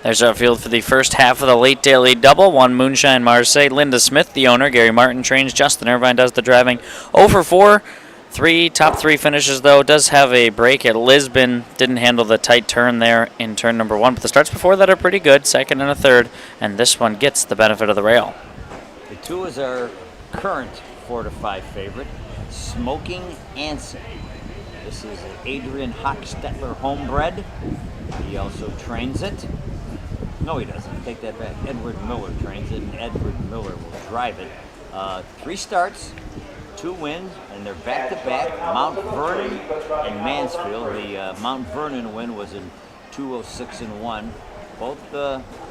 There's our field for the first half of the late daily double. 1, Moonshine Marseille. Linda Smith, the owner. Gary Martin trains. Justin Irvine does the driving. 0 for 4. 3 top 3 finishes, though. Does have a break at Lisbon. Didn't handle the tight turn there in turn number 1. But the starts before that are pretty good. 2nd and a 3rd. And this one gets the benefit of the rail. The 2 is our current 4 to 5 favorite, Smoking Ensign. This is an Adrian Hochstetler homebred. He also trains it. No, he doesn't. Take that back. Edward Miller trains it, and Edward Miller will drive it. 3 starts, 2 wins, and they're back-to-back, Mount Vernon and Mansfield. The Mount Vernon win was in 2:06.1. Both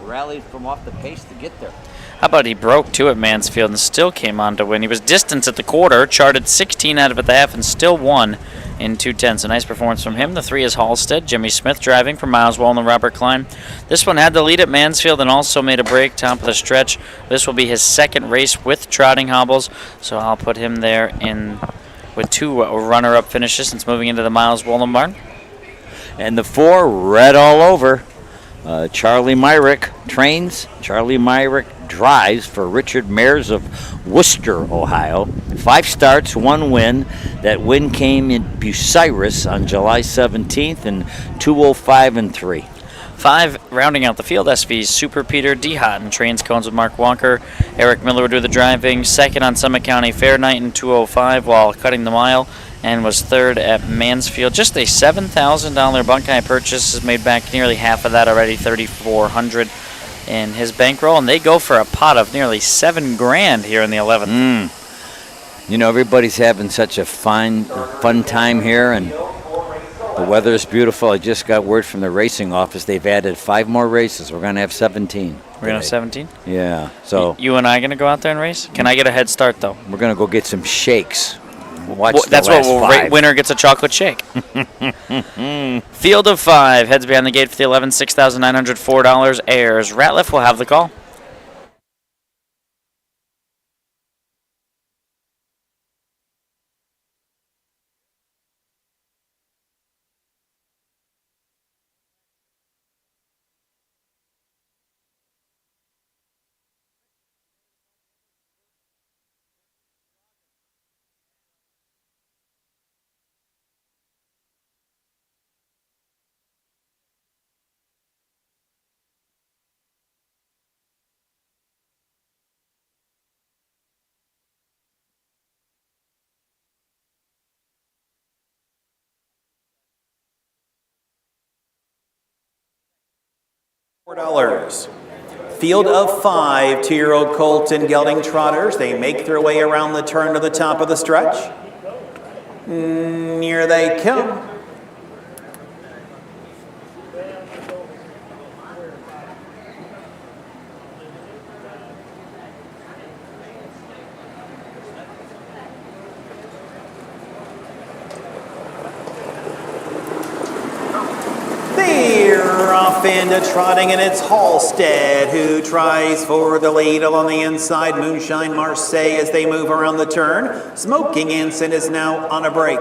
rallied from off the pace to get there. How about he broke 2 at Mansfield and still came on to win? He was distanced at the quarter, charted 16 out of it the half, and still won in 2:10. So nice performance from him. The 3 is Halstead. Jimmy Smith driving for Miles Wall and Robert Klein. This one had the lead at Mansfield and also made a break, top of the stretch. This will be his 2nd race with trotting hobbles, so I'll put him there in with 2 runner-up finishes since moving into the Miles Wallen barn. And the 4, Red All Over. Charlie Myrick trains. Charlie Myrick drives for Richard Mayers of Worcester, Ohio. 5 starts, 1 win. That win came in Bucyrus on July 17th in 2:05.3. 5, rounding out the field, SV's Super Peter D. Houghton trains cones with Mark Wonker. Eric Miller would do the driving. 2nd on Summit County Fair night in 2:05 while cutting the mile, and was 3rd at Mansfield. Just a $7,000 Buckeye purchase, has made back nearly half of that already, $3,400 in his bankroll, and they go for a pot of nearly $7,000 here in the 11th. You know, everybody's having such a fun time here, and the weather is beautiful. I just got word from the racing office they've added 5 more races. We're going to have 17. We're going to have 17? Yeah. So you and I going to go out there and race? Can I get a head start, though? We're going to go get some shakes. That's what winner gets a chocolate shake. Field of 5 heads behind the gate for the 11, $6,904. Ayers. Ratliff will have the call. $4. Field of 5 2-year-old colt and gelding trotters. They make their way around the turn to the top of the stretch. Here they come. Into trotting, and it's Halstead who tries for the lead along the inside. Moonshine Marseille as they move around the turn. Smoking Ensign is now on a break.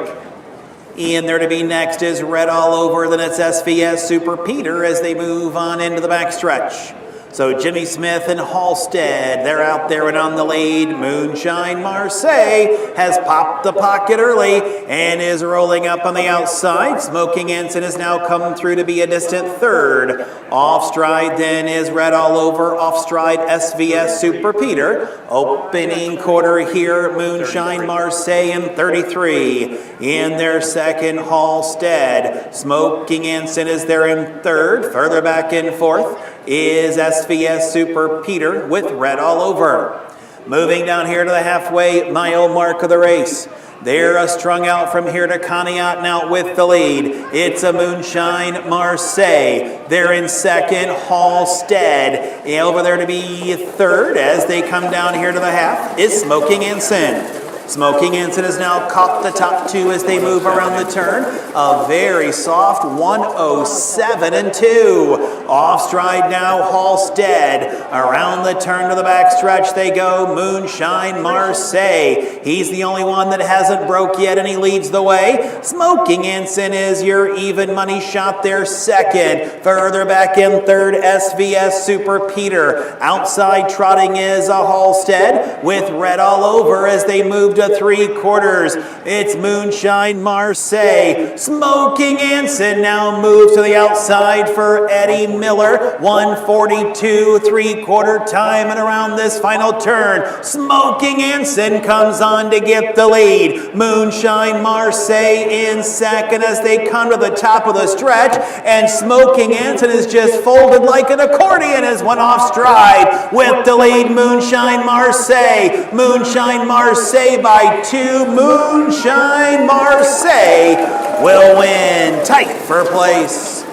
In there to be next is Red All Over. Then it's SVS Super Peter as they move on into the backstretch. So Jimmy Smith and Halstead, they're out there and on the lead. Moonshine Marseille has popped the pocket early and is rolling up on the outside. Smoking Ensign has now come through to be a distant third. Off stride then is Red All Over. Off stride SVS Super Peter. Opening quarter here, Moonshine Marseille in 33. In their second, Halstead. Smoking Ensign is there in third. Further back in fourth is SVS Super Peter with Red All Over. Moving down here to the halfway mile mark of the race. They're strung out from here to Conneaut now with the lead. It's a Moonshine Marseille. They're in second, Halstead. Over there to be third as they come down here to the half is Smoking Ensign. Smoking Ensign has now caught the top two as they move around the turn. A very soft 1:07.2. Off stride now, Halstead. Around the turn to the backstretch they go. Moonshine Marseille. He's the only one that hasn't broke yet, and he leads the way. Smoking Ensign is your even money shot there second. Further back in third, SVS Super Peter. Outside trotting is a Halstead with Red All Over as they move to 3/4. It's Moonshine Marseille. Smoking Ensign now moves to the outside for Eddie Miller. 1:42 3/4 time and around this final turn. Smoking Ensign comes on to get the lead. Moonshine Marseille in second as they come to the top of the stretch. And Smoking Ensign is just folded like an accordion as one off stride with the lead. Moonshine Marseille. Moonshine Marseille by 2. Moonshine Marseille will win tight for place.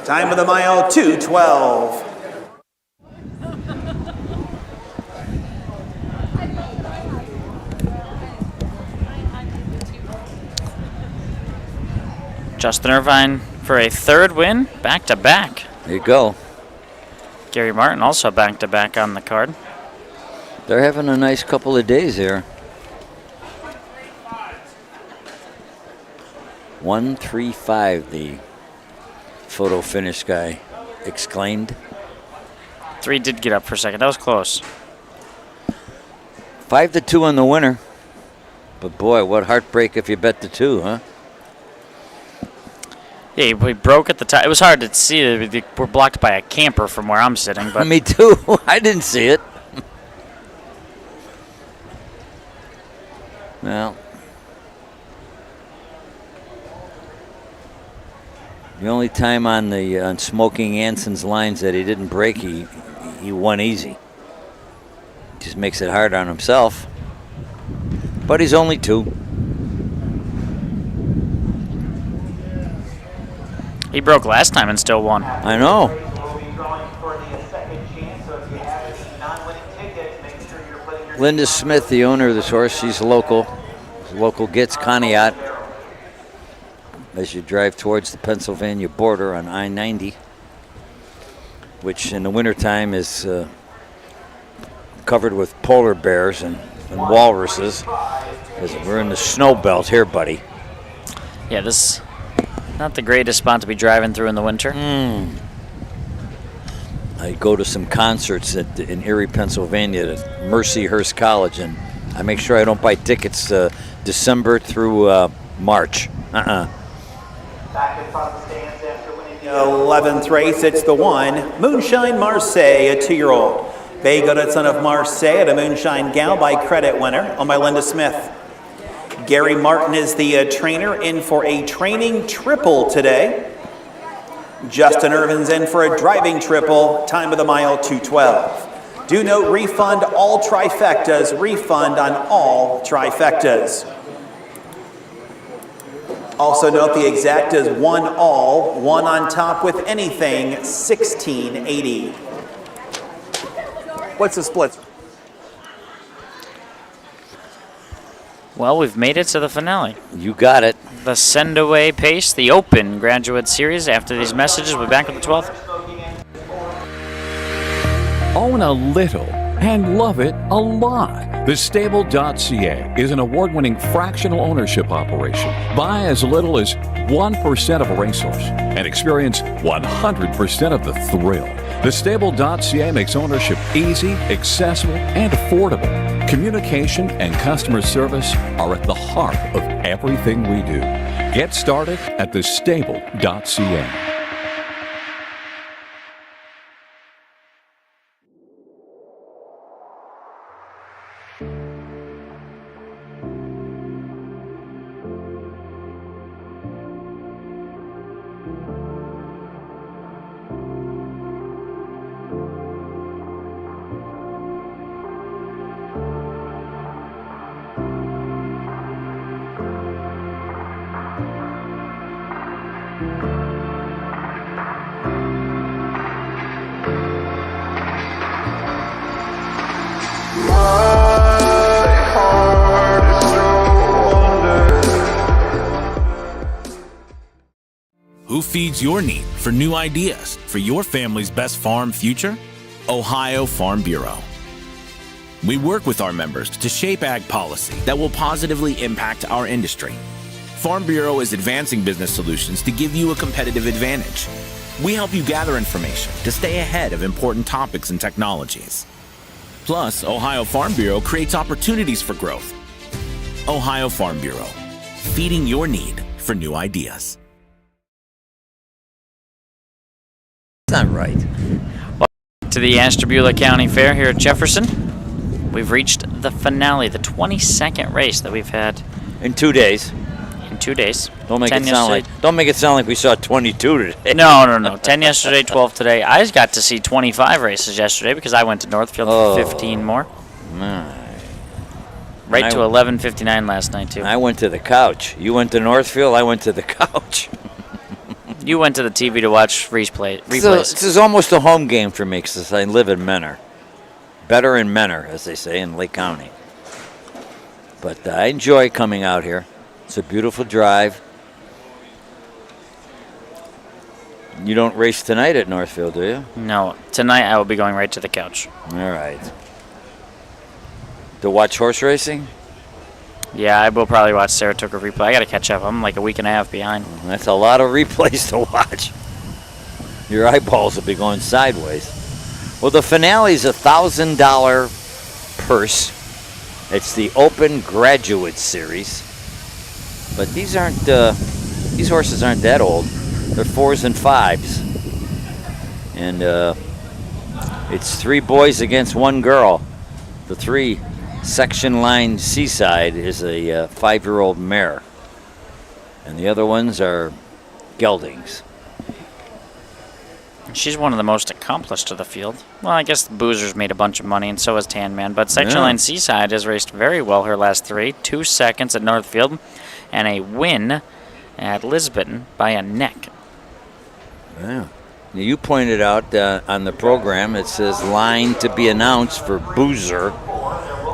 Time of the mile 2:12. Justin Irvine for a third win, back-to-back. There you go. Gary Martin also back-to-back on the card. They're having a nice couple of days here. 1:35, the photo finish guy exclaimed. 3 did get up for a second. That was close. 5-2 on the winner. But boy, what heartbreak if you bet the 2, huh? Yeah, we broke at the top. It was hard to see. We're blocked by a camper from where I'm sitting. But Me too. I didn't see it. Well, the only time on Smoking Ensign's lines that he didn't break, he won easy. Just makes it hard on himself. But he's only 2. he broke last time and still won. I know. Linda Smith, the owner of this horse, she's local. Local gets Conneaut as you drive towards the Pennsylvania border on I-90, which in the wintertime is covered with polar bears and walruses, because we're in the snow belt here, buddy. Yeah, this not the greatest spot to be driving through in the winter. I go to some concerts in Erie, Pennsylvania at Mercyhurst College, and I make sure I don't buy tickets December through March. Back in front of the stands after winning the 11th race, it's the 1, Moonshine Marseille, a 2-year-old. Bay-Goddard son of Marseille at a Moonshine Gal by credit winner on by Linda Smith. Gary Martin is the trainer, in for a training triple today. Justin Irvin's in for a driving triple, time of the mile 2:12. Do note, refund all trifectas, refund on all trifectas. Also note the exact is 1 all, 1 on top with anything, 1680. What's the splits? Well, we've made it to the finale. You got it. The Send Away Pace, the Open Graduate Series. After these messages, we'll be back with the 12th. Own a little and love it a lot. TheStable.ca is an award-winning fractional ownership operation. Buy as little as 1% of a racehorse and experience 100% of the thrill. Thestable.ca makes ownership easy, accessible, and affordable. Communication and customer service are at the heart of everything we do. Get started at thestable.ca. Who feeds your need for new ideas for your family's best farm future? Ohio Farm Bureau. We work with our members to shape ag policy that will positively impact our industry. Farm Bureau is advancing business solutions to give you a competitive advantage. We help you gather information to stay ahead of important topics and technologies. Plus, Ohio Farm Bureau creates opportunities for growth. Ohio Farm Bureau, feeding your need for new ideas. That's not right. Welcome to the Ashtabula County Fair here at Jefferson. We've reached the finale, the 22nd race that we've had In 2 days. in 2 days. Don't make 10 it sound yesterday. like. Don't make it sound like we saw 22 today. No. 10 yesterday, 12 today. I just got to see 25 races yesterday because I went to Northfield for 15 more. Right to 11:59 last night, too. I went to the couch. You went to Northfield. I went to the couch. You went to the TV to watch replays. So this is almost a home game for me because I live in Menor. Better in Menor, as they say, in Lake County. But I enjoy coming out here. It's a beautiful drive. You don't race tonight at Northfield, do you? No. Tonight I will be going right to the couch. All right. To watch horse racing? Yeah, I will probably watch Saratoga replay. I got to catch up. I'm like a week and a half behind. That's a lot of replays to watch. Your eyeballs will be going sideways. Well, the finale is a $1,000 purse. It's the Open Graduate Series. But these horses aren't that old. They're 4s and 5s. And it's 3 boys against 1 girl. The 3 section line Seaside is a 5-year-old mare. And the other ones are geldings. She's one of the most accomplished of the field. Well, I guess the Boozer's made a bunch of money, and so has Tan Man. But Section Line Seaside has raced very well her last 3. 2 seconds at Northfield, and a win at Lisbon by a neck. Yeah. You pointed out on the program, it says line to be announced for Boozer.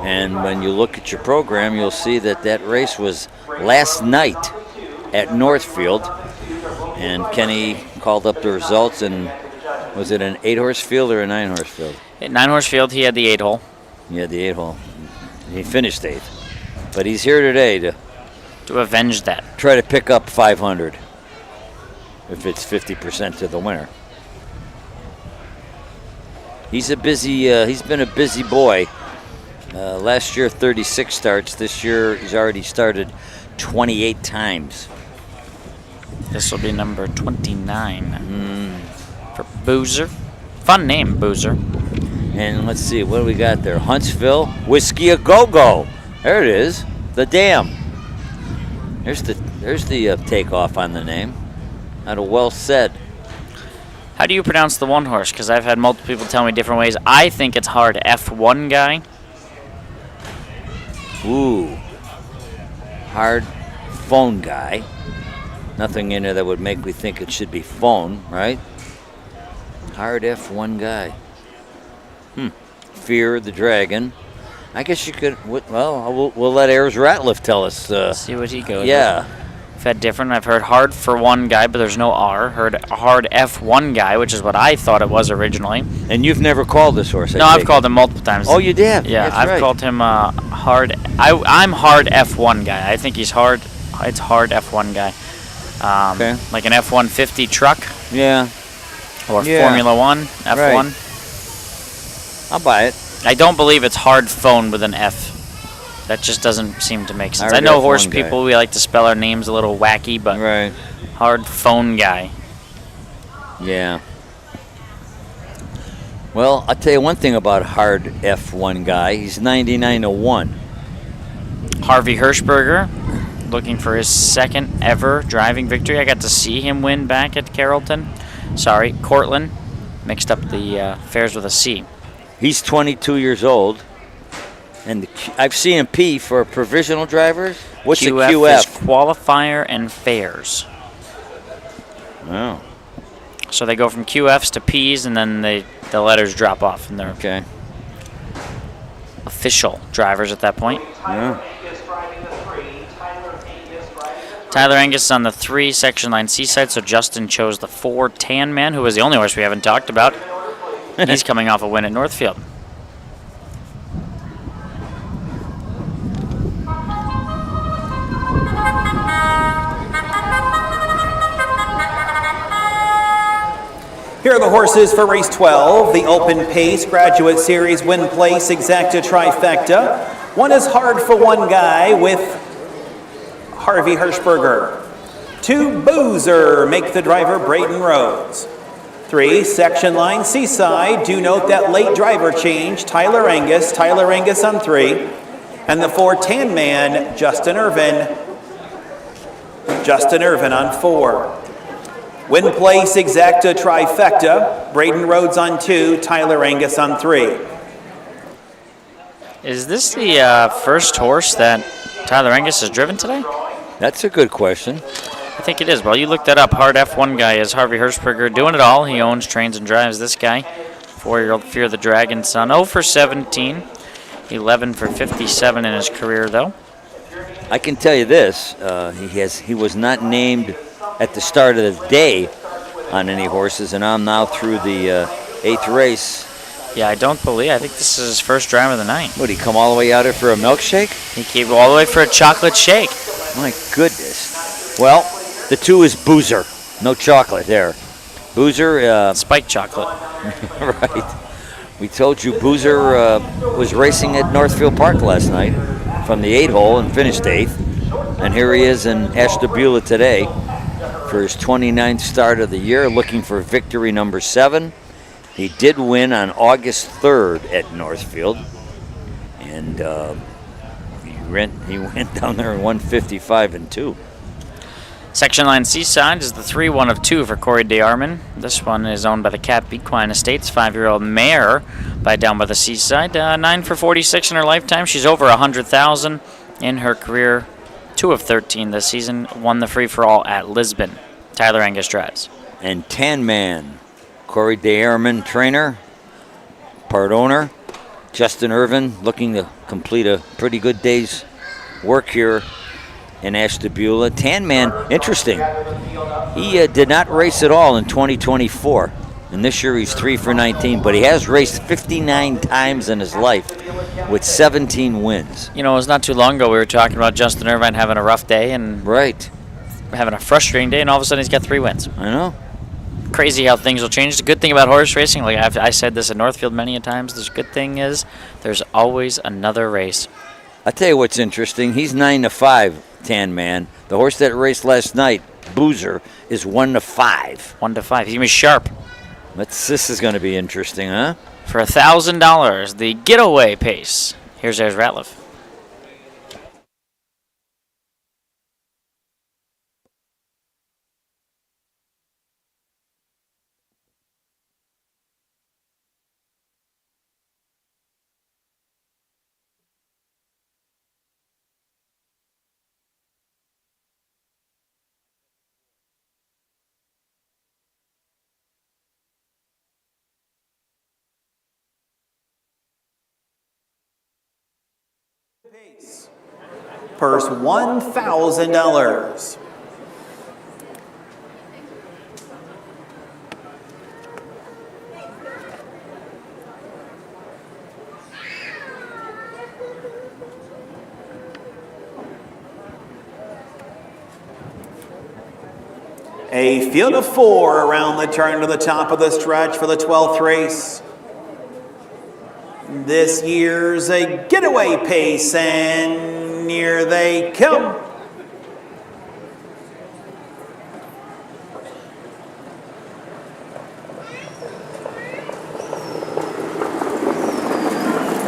And when you look at your program, you'll see that race was last night at Northfield. And Kenny called up the results, and was it an 8-horse field or a 9-horse field? 9-horse field, he had the 8-hole. He had the 8-hole. He finished 8th. But he's here today to avenge that. Try to pick up 500 if it's 50% to the winner. He's been a busy boy. Last year, 36 starts. This year, he's already started 28 times. This will be number 29 for Boozer. Fun name, Boozer. And let's see, what do we got there? Huntsville, Whiskey A Go-Go. There it is, the dam. There's the takeoff on the name. Out of well said. How do you pronounce the 1 horse? Because I've had multiple people tell me different ways. I think it's hard. F1 guy. Ooh. Hard phone guy. Nothing in there that would make me think it should be phone, right? Hard F1 guy. Fear the Dragon. I guess you could, well, we'll let Ayers Ratliff tell us. See what he goes Yeah. with. I've had different. I've heard hard for 1 guy, but there's no R. Heard hard F1 guy, which is what I thought it was originally. And you've never called this horse? No, I've called him multiple times. Oh, you did? Yeah, That's I've right. called him hard. I'm hard F1 guy. I think he's hard. It's hard F1 guy. Okay. Like an F-150 truck Yeah. or Yeah. Formula One, F1. Right. I'll buy it. I don't believe it's hard phone with an F. That just doesn't seem to make sense. I Hard know F1 horse guy. people, we like to spell our names a little wacky, but Right. hard phone guy. Yeah. Well, I'll tell you one thing about hard F1 guy. He's 99-1. Harvey Hirschberger, looking for his second ever driving victory. I got to see him win back at Carrollton. Sorry, Cortland. Mixed up the fairs with a C. He's 22 years old. And I've seen him P for provisional drivers. What's a QF QF? is qualifier and fairs. Oh, So they go from QFs to Ps, and then the letters drop off, and they're okay. official drivers at that point. Yeah. Tyler Angus on the 3 section line Seaside, so Justin chose the 4 Tan Man, who was the only horse we haven't talked about. He's coming off a win at Northfield. Here are the horses for race 12, the Open Pace Graduate Series Win Place Exacta Trifecta. One is Hard for One Guy with Harvey Hirschberger. 2 Boozer, Make the Driver Braden Rhodes. 3 Section Line Seaside, do note that late driver change, Tyler Angus on 3. And the 4 Tan Man, Justin Irvin on 4. Win Place Exacta Trifecta, Braden Rhodes on 2, Tyler Angus on 3. Is this the first horse that Tyler Angus has driven today? That's a good question. I think it is. Well, you looked that up. Hard F1 guy is Harvey Hirschberger, doing it all. He owns, trains, and drives this guy. 4-year-old Fear the Dragon son. 0 for 17. 11 for 57 in his career, though. I can tell you this: he was not named at the start of the day on any horses, and I'm now through the 8th race. Yeah, I think this is his first drive of the night. Would he come all the way out here for a milkshake? He came all the way for a chocolate shake. My goodness. Well, the 2 is Boozer. No chocolate there. Boozer. Spiked chocolate. Right. We told you Boozer was racing at Northfield Park last night from the 8-hole and finished 8th. And here he is in Ashtabula today for his 29th start of the year, looking for victory number 7. He did win on August 3rd at Northfield, and he went down there in 155-2. Section line Seaside is the 3-1 of 2 for Corey DeArmond. This one is owned by the Cap Equine Estates, 5-year-old mare down by the Seaside. 9 for 46 in her lifetime. She's over 100,000 in her career. 2 of 13 this season. Won the free-for-all at Lisbon. Tyler Angus drives. And Tan Man, Corey DeArmond, trainer, part owner. Justin Irvin looking to complete a pretty good day's work here in Ashtabula. Tan Man, interesting. He did not race at all in 2024. And this year he's 3 for 19, but he has raced 59 times in his life with 17 wins. You know, it was not too long ago we were talking about Justin Irvine having a rough day and having a frustrating day, and all of a sudden he's got 3 wins. I know. Crazy how things will change. The good thing about horse racing, like I said this at Northfield many a times, the good thing is there's always another race. I tell you what's interesting. He's 9-5, Tan Man. The horse that raced last night, Boozer, is 1-5. 1-5. He's gonna be sharp. This is going to be interesting, huh? For $1,000, the getaway pace. Here's Ayers Ratliff. Purse $1,000. A field of 4 around the turn to the top of the stretch for the 12th race. This year's a getaway pace, and here they come.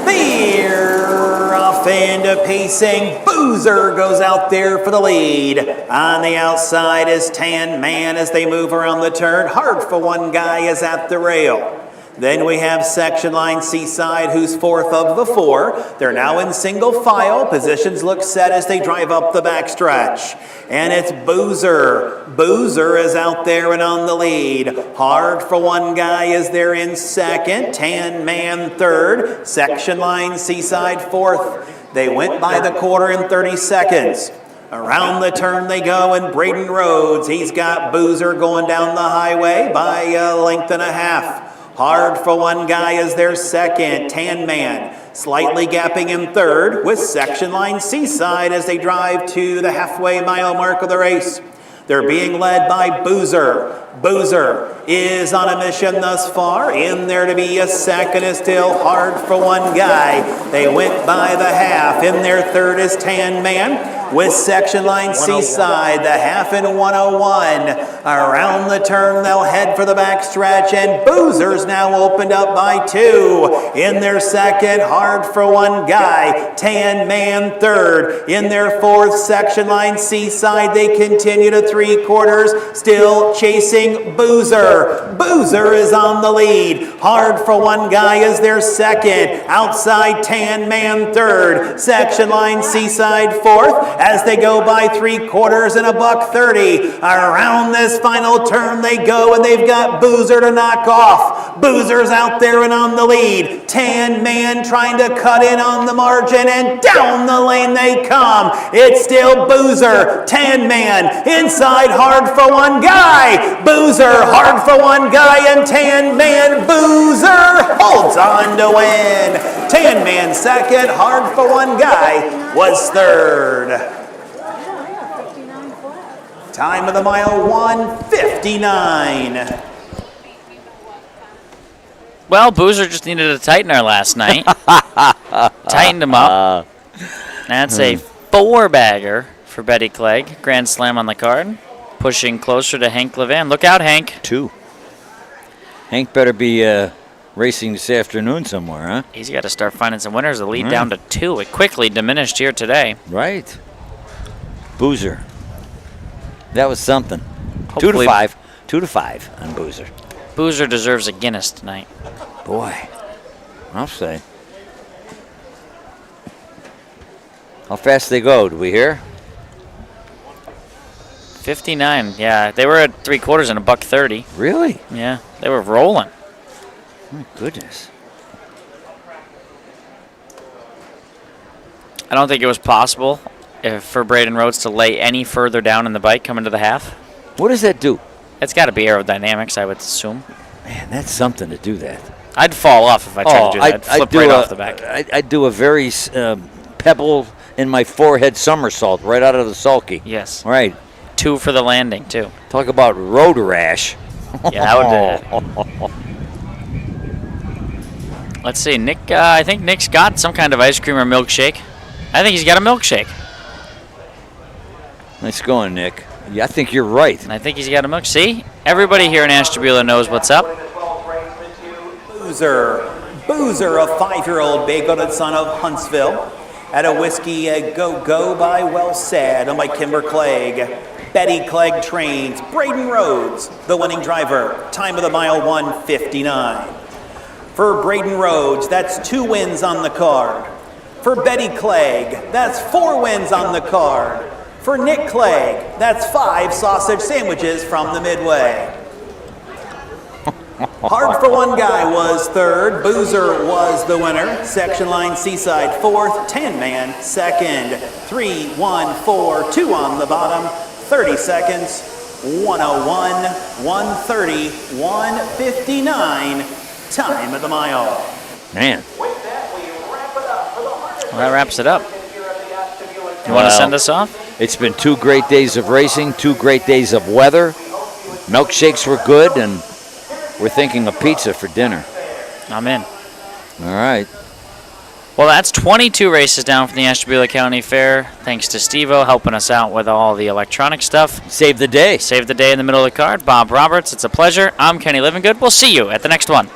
They're off into pacing. Boozer goes out there for the lead. On the outside is Tan Man as they move around the turn. Hard for One Guy is at the rail. Then we have Section Line Seaside, who's 4th of the 4. They're now in single file. Positions look set as they drive up the backstretch. And it's Boozer. Boozer is out there and on the lead. Hard for One Guy is there in 2nd. Tan Man 3rd. Section Line Seaside 4th. They went by the quarter in 30 seconds. Around the turn they go, and Braden Rhodes, he's got Boozer going down the highway by a length and a half. Hard for One Guy is their 2nd. Tan Man slightly gapping in 3rd with Section Line Seaside as they drive to the halfway mile mark of the race. They're being led by Boozer. Boozer is on a mission thus far. In there to be a 2nd is still Hard for One Guy. They went by the half. In their 3rd is Tan Man with Section Line Seaside, the half in 101. Around the turn, they'll head for the backstretch, and Boozer's now opened up by 2. In their 2nd, Hard for One Guy. Tan Man 3rd. In their 4th, Section Line Seaside, they continue to 3/4, still chasing Boozer. Boozer is on the lead. Hard for One Guy is their 2nd. Outside, Tan Man 3rd. Section Line Seaside 4th. As they go by 3/4 and $1.30. Around this final turn they go, and they've got Boozer to knock off. Boozer's out there and on the lead. Tan Man trying to cut in on the margin, and down the lane they come. It's still Boozer. Tan Man inside, Hard for One Guy. Boozer, Hard for One Guy, and Tan Man. Boozer holds on to win. Tan Man 2nd, Hard for One Guy was 3rd. Time of the mile, 1:59. Well, Boozer just needed a tightener last night. Tightened him up. That's a 4-bagger for Betty Clegg. Grand Slam on the card. Pushing closer to Hank Levan. Look out, Hank. 2. Hank better be racing this afternoon somewhere, huh? He's got to start finding some winners. The lead down to 2. It quickly diminished here today. Right. Boozer. That was something. Hopefully 2 to 5 on Boozer. Boozer deserves a Guinness tonight. Boy, I'll say. How fast they go? Do we hear? 59. Yeah, they were at 3/4 and $1.30. Really? Yeah, they were rolling. My goodness. I don't think it was possible for Braden Rhodes to lay any further down in the bike coming to the half. What does that do? It's got to be aerodynamics, I would assume. Man, that's something to do that. I'd fall off if I tried to do that. I'd flip right off the back. I'd do a very pebble in my forehead somersault right out of the sulky. Yes. Right. 2 for the landing, too. Talk about road rash. Yeah, that would. Let's see, Nick. I think Nick's got some kind of ice cream or milkshake. I think he's got a milkshake. Nice going, Nick. Yeah, I think you're right. And I think he's got a milk. See? Everybody here in Ashtabula knows what's up. Boozer. Boozer, a 5-year-old big-goated son of Huntsville. At a whiskey go-go by Well Said, owned by Kimber Clegg. Betty Clegg trains. Braden Rhodes, the winning driver. Time of the mile, 1:59. For Braden Rhodes, that's 2 wins on the card. For Betty Clegg, that's 4 wins on the card. For Nick Clegg, that's 5 sausage sandwiches from the Midway. Hard for One Guy was 3rd. Boozer was the winner. Section Line Seaside 4th. Tan Man 2nd. 3, 1, 4, 2 on the bottom. 30 seconds. 1:01, 1:30, 1:59. Time of the mile. Man. Well, that wraps it up. You want to send us off? It's been 2 great days of racing, 2 great days of weather. Milkshakes were good, and we're thinking of pizza for dinner. I'm in. All right. Well, that's 22 races down from the Ashtabula County Fair. Thanks to Steve-O helping us out with all the electronic stuff. Save the day. Save the day in the middle of the card. Bob Roberts, it's a pleasure. I'm Kenny Livingood. We'll see you at the next one.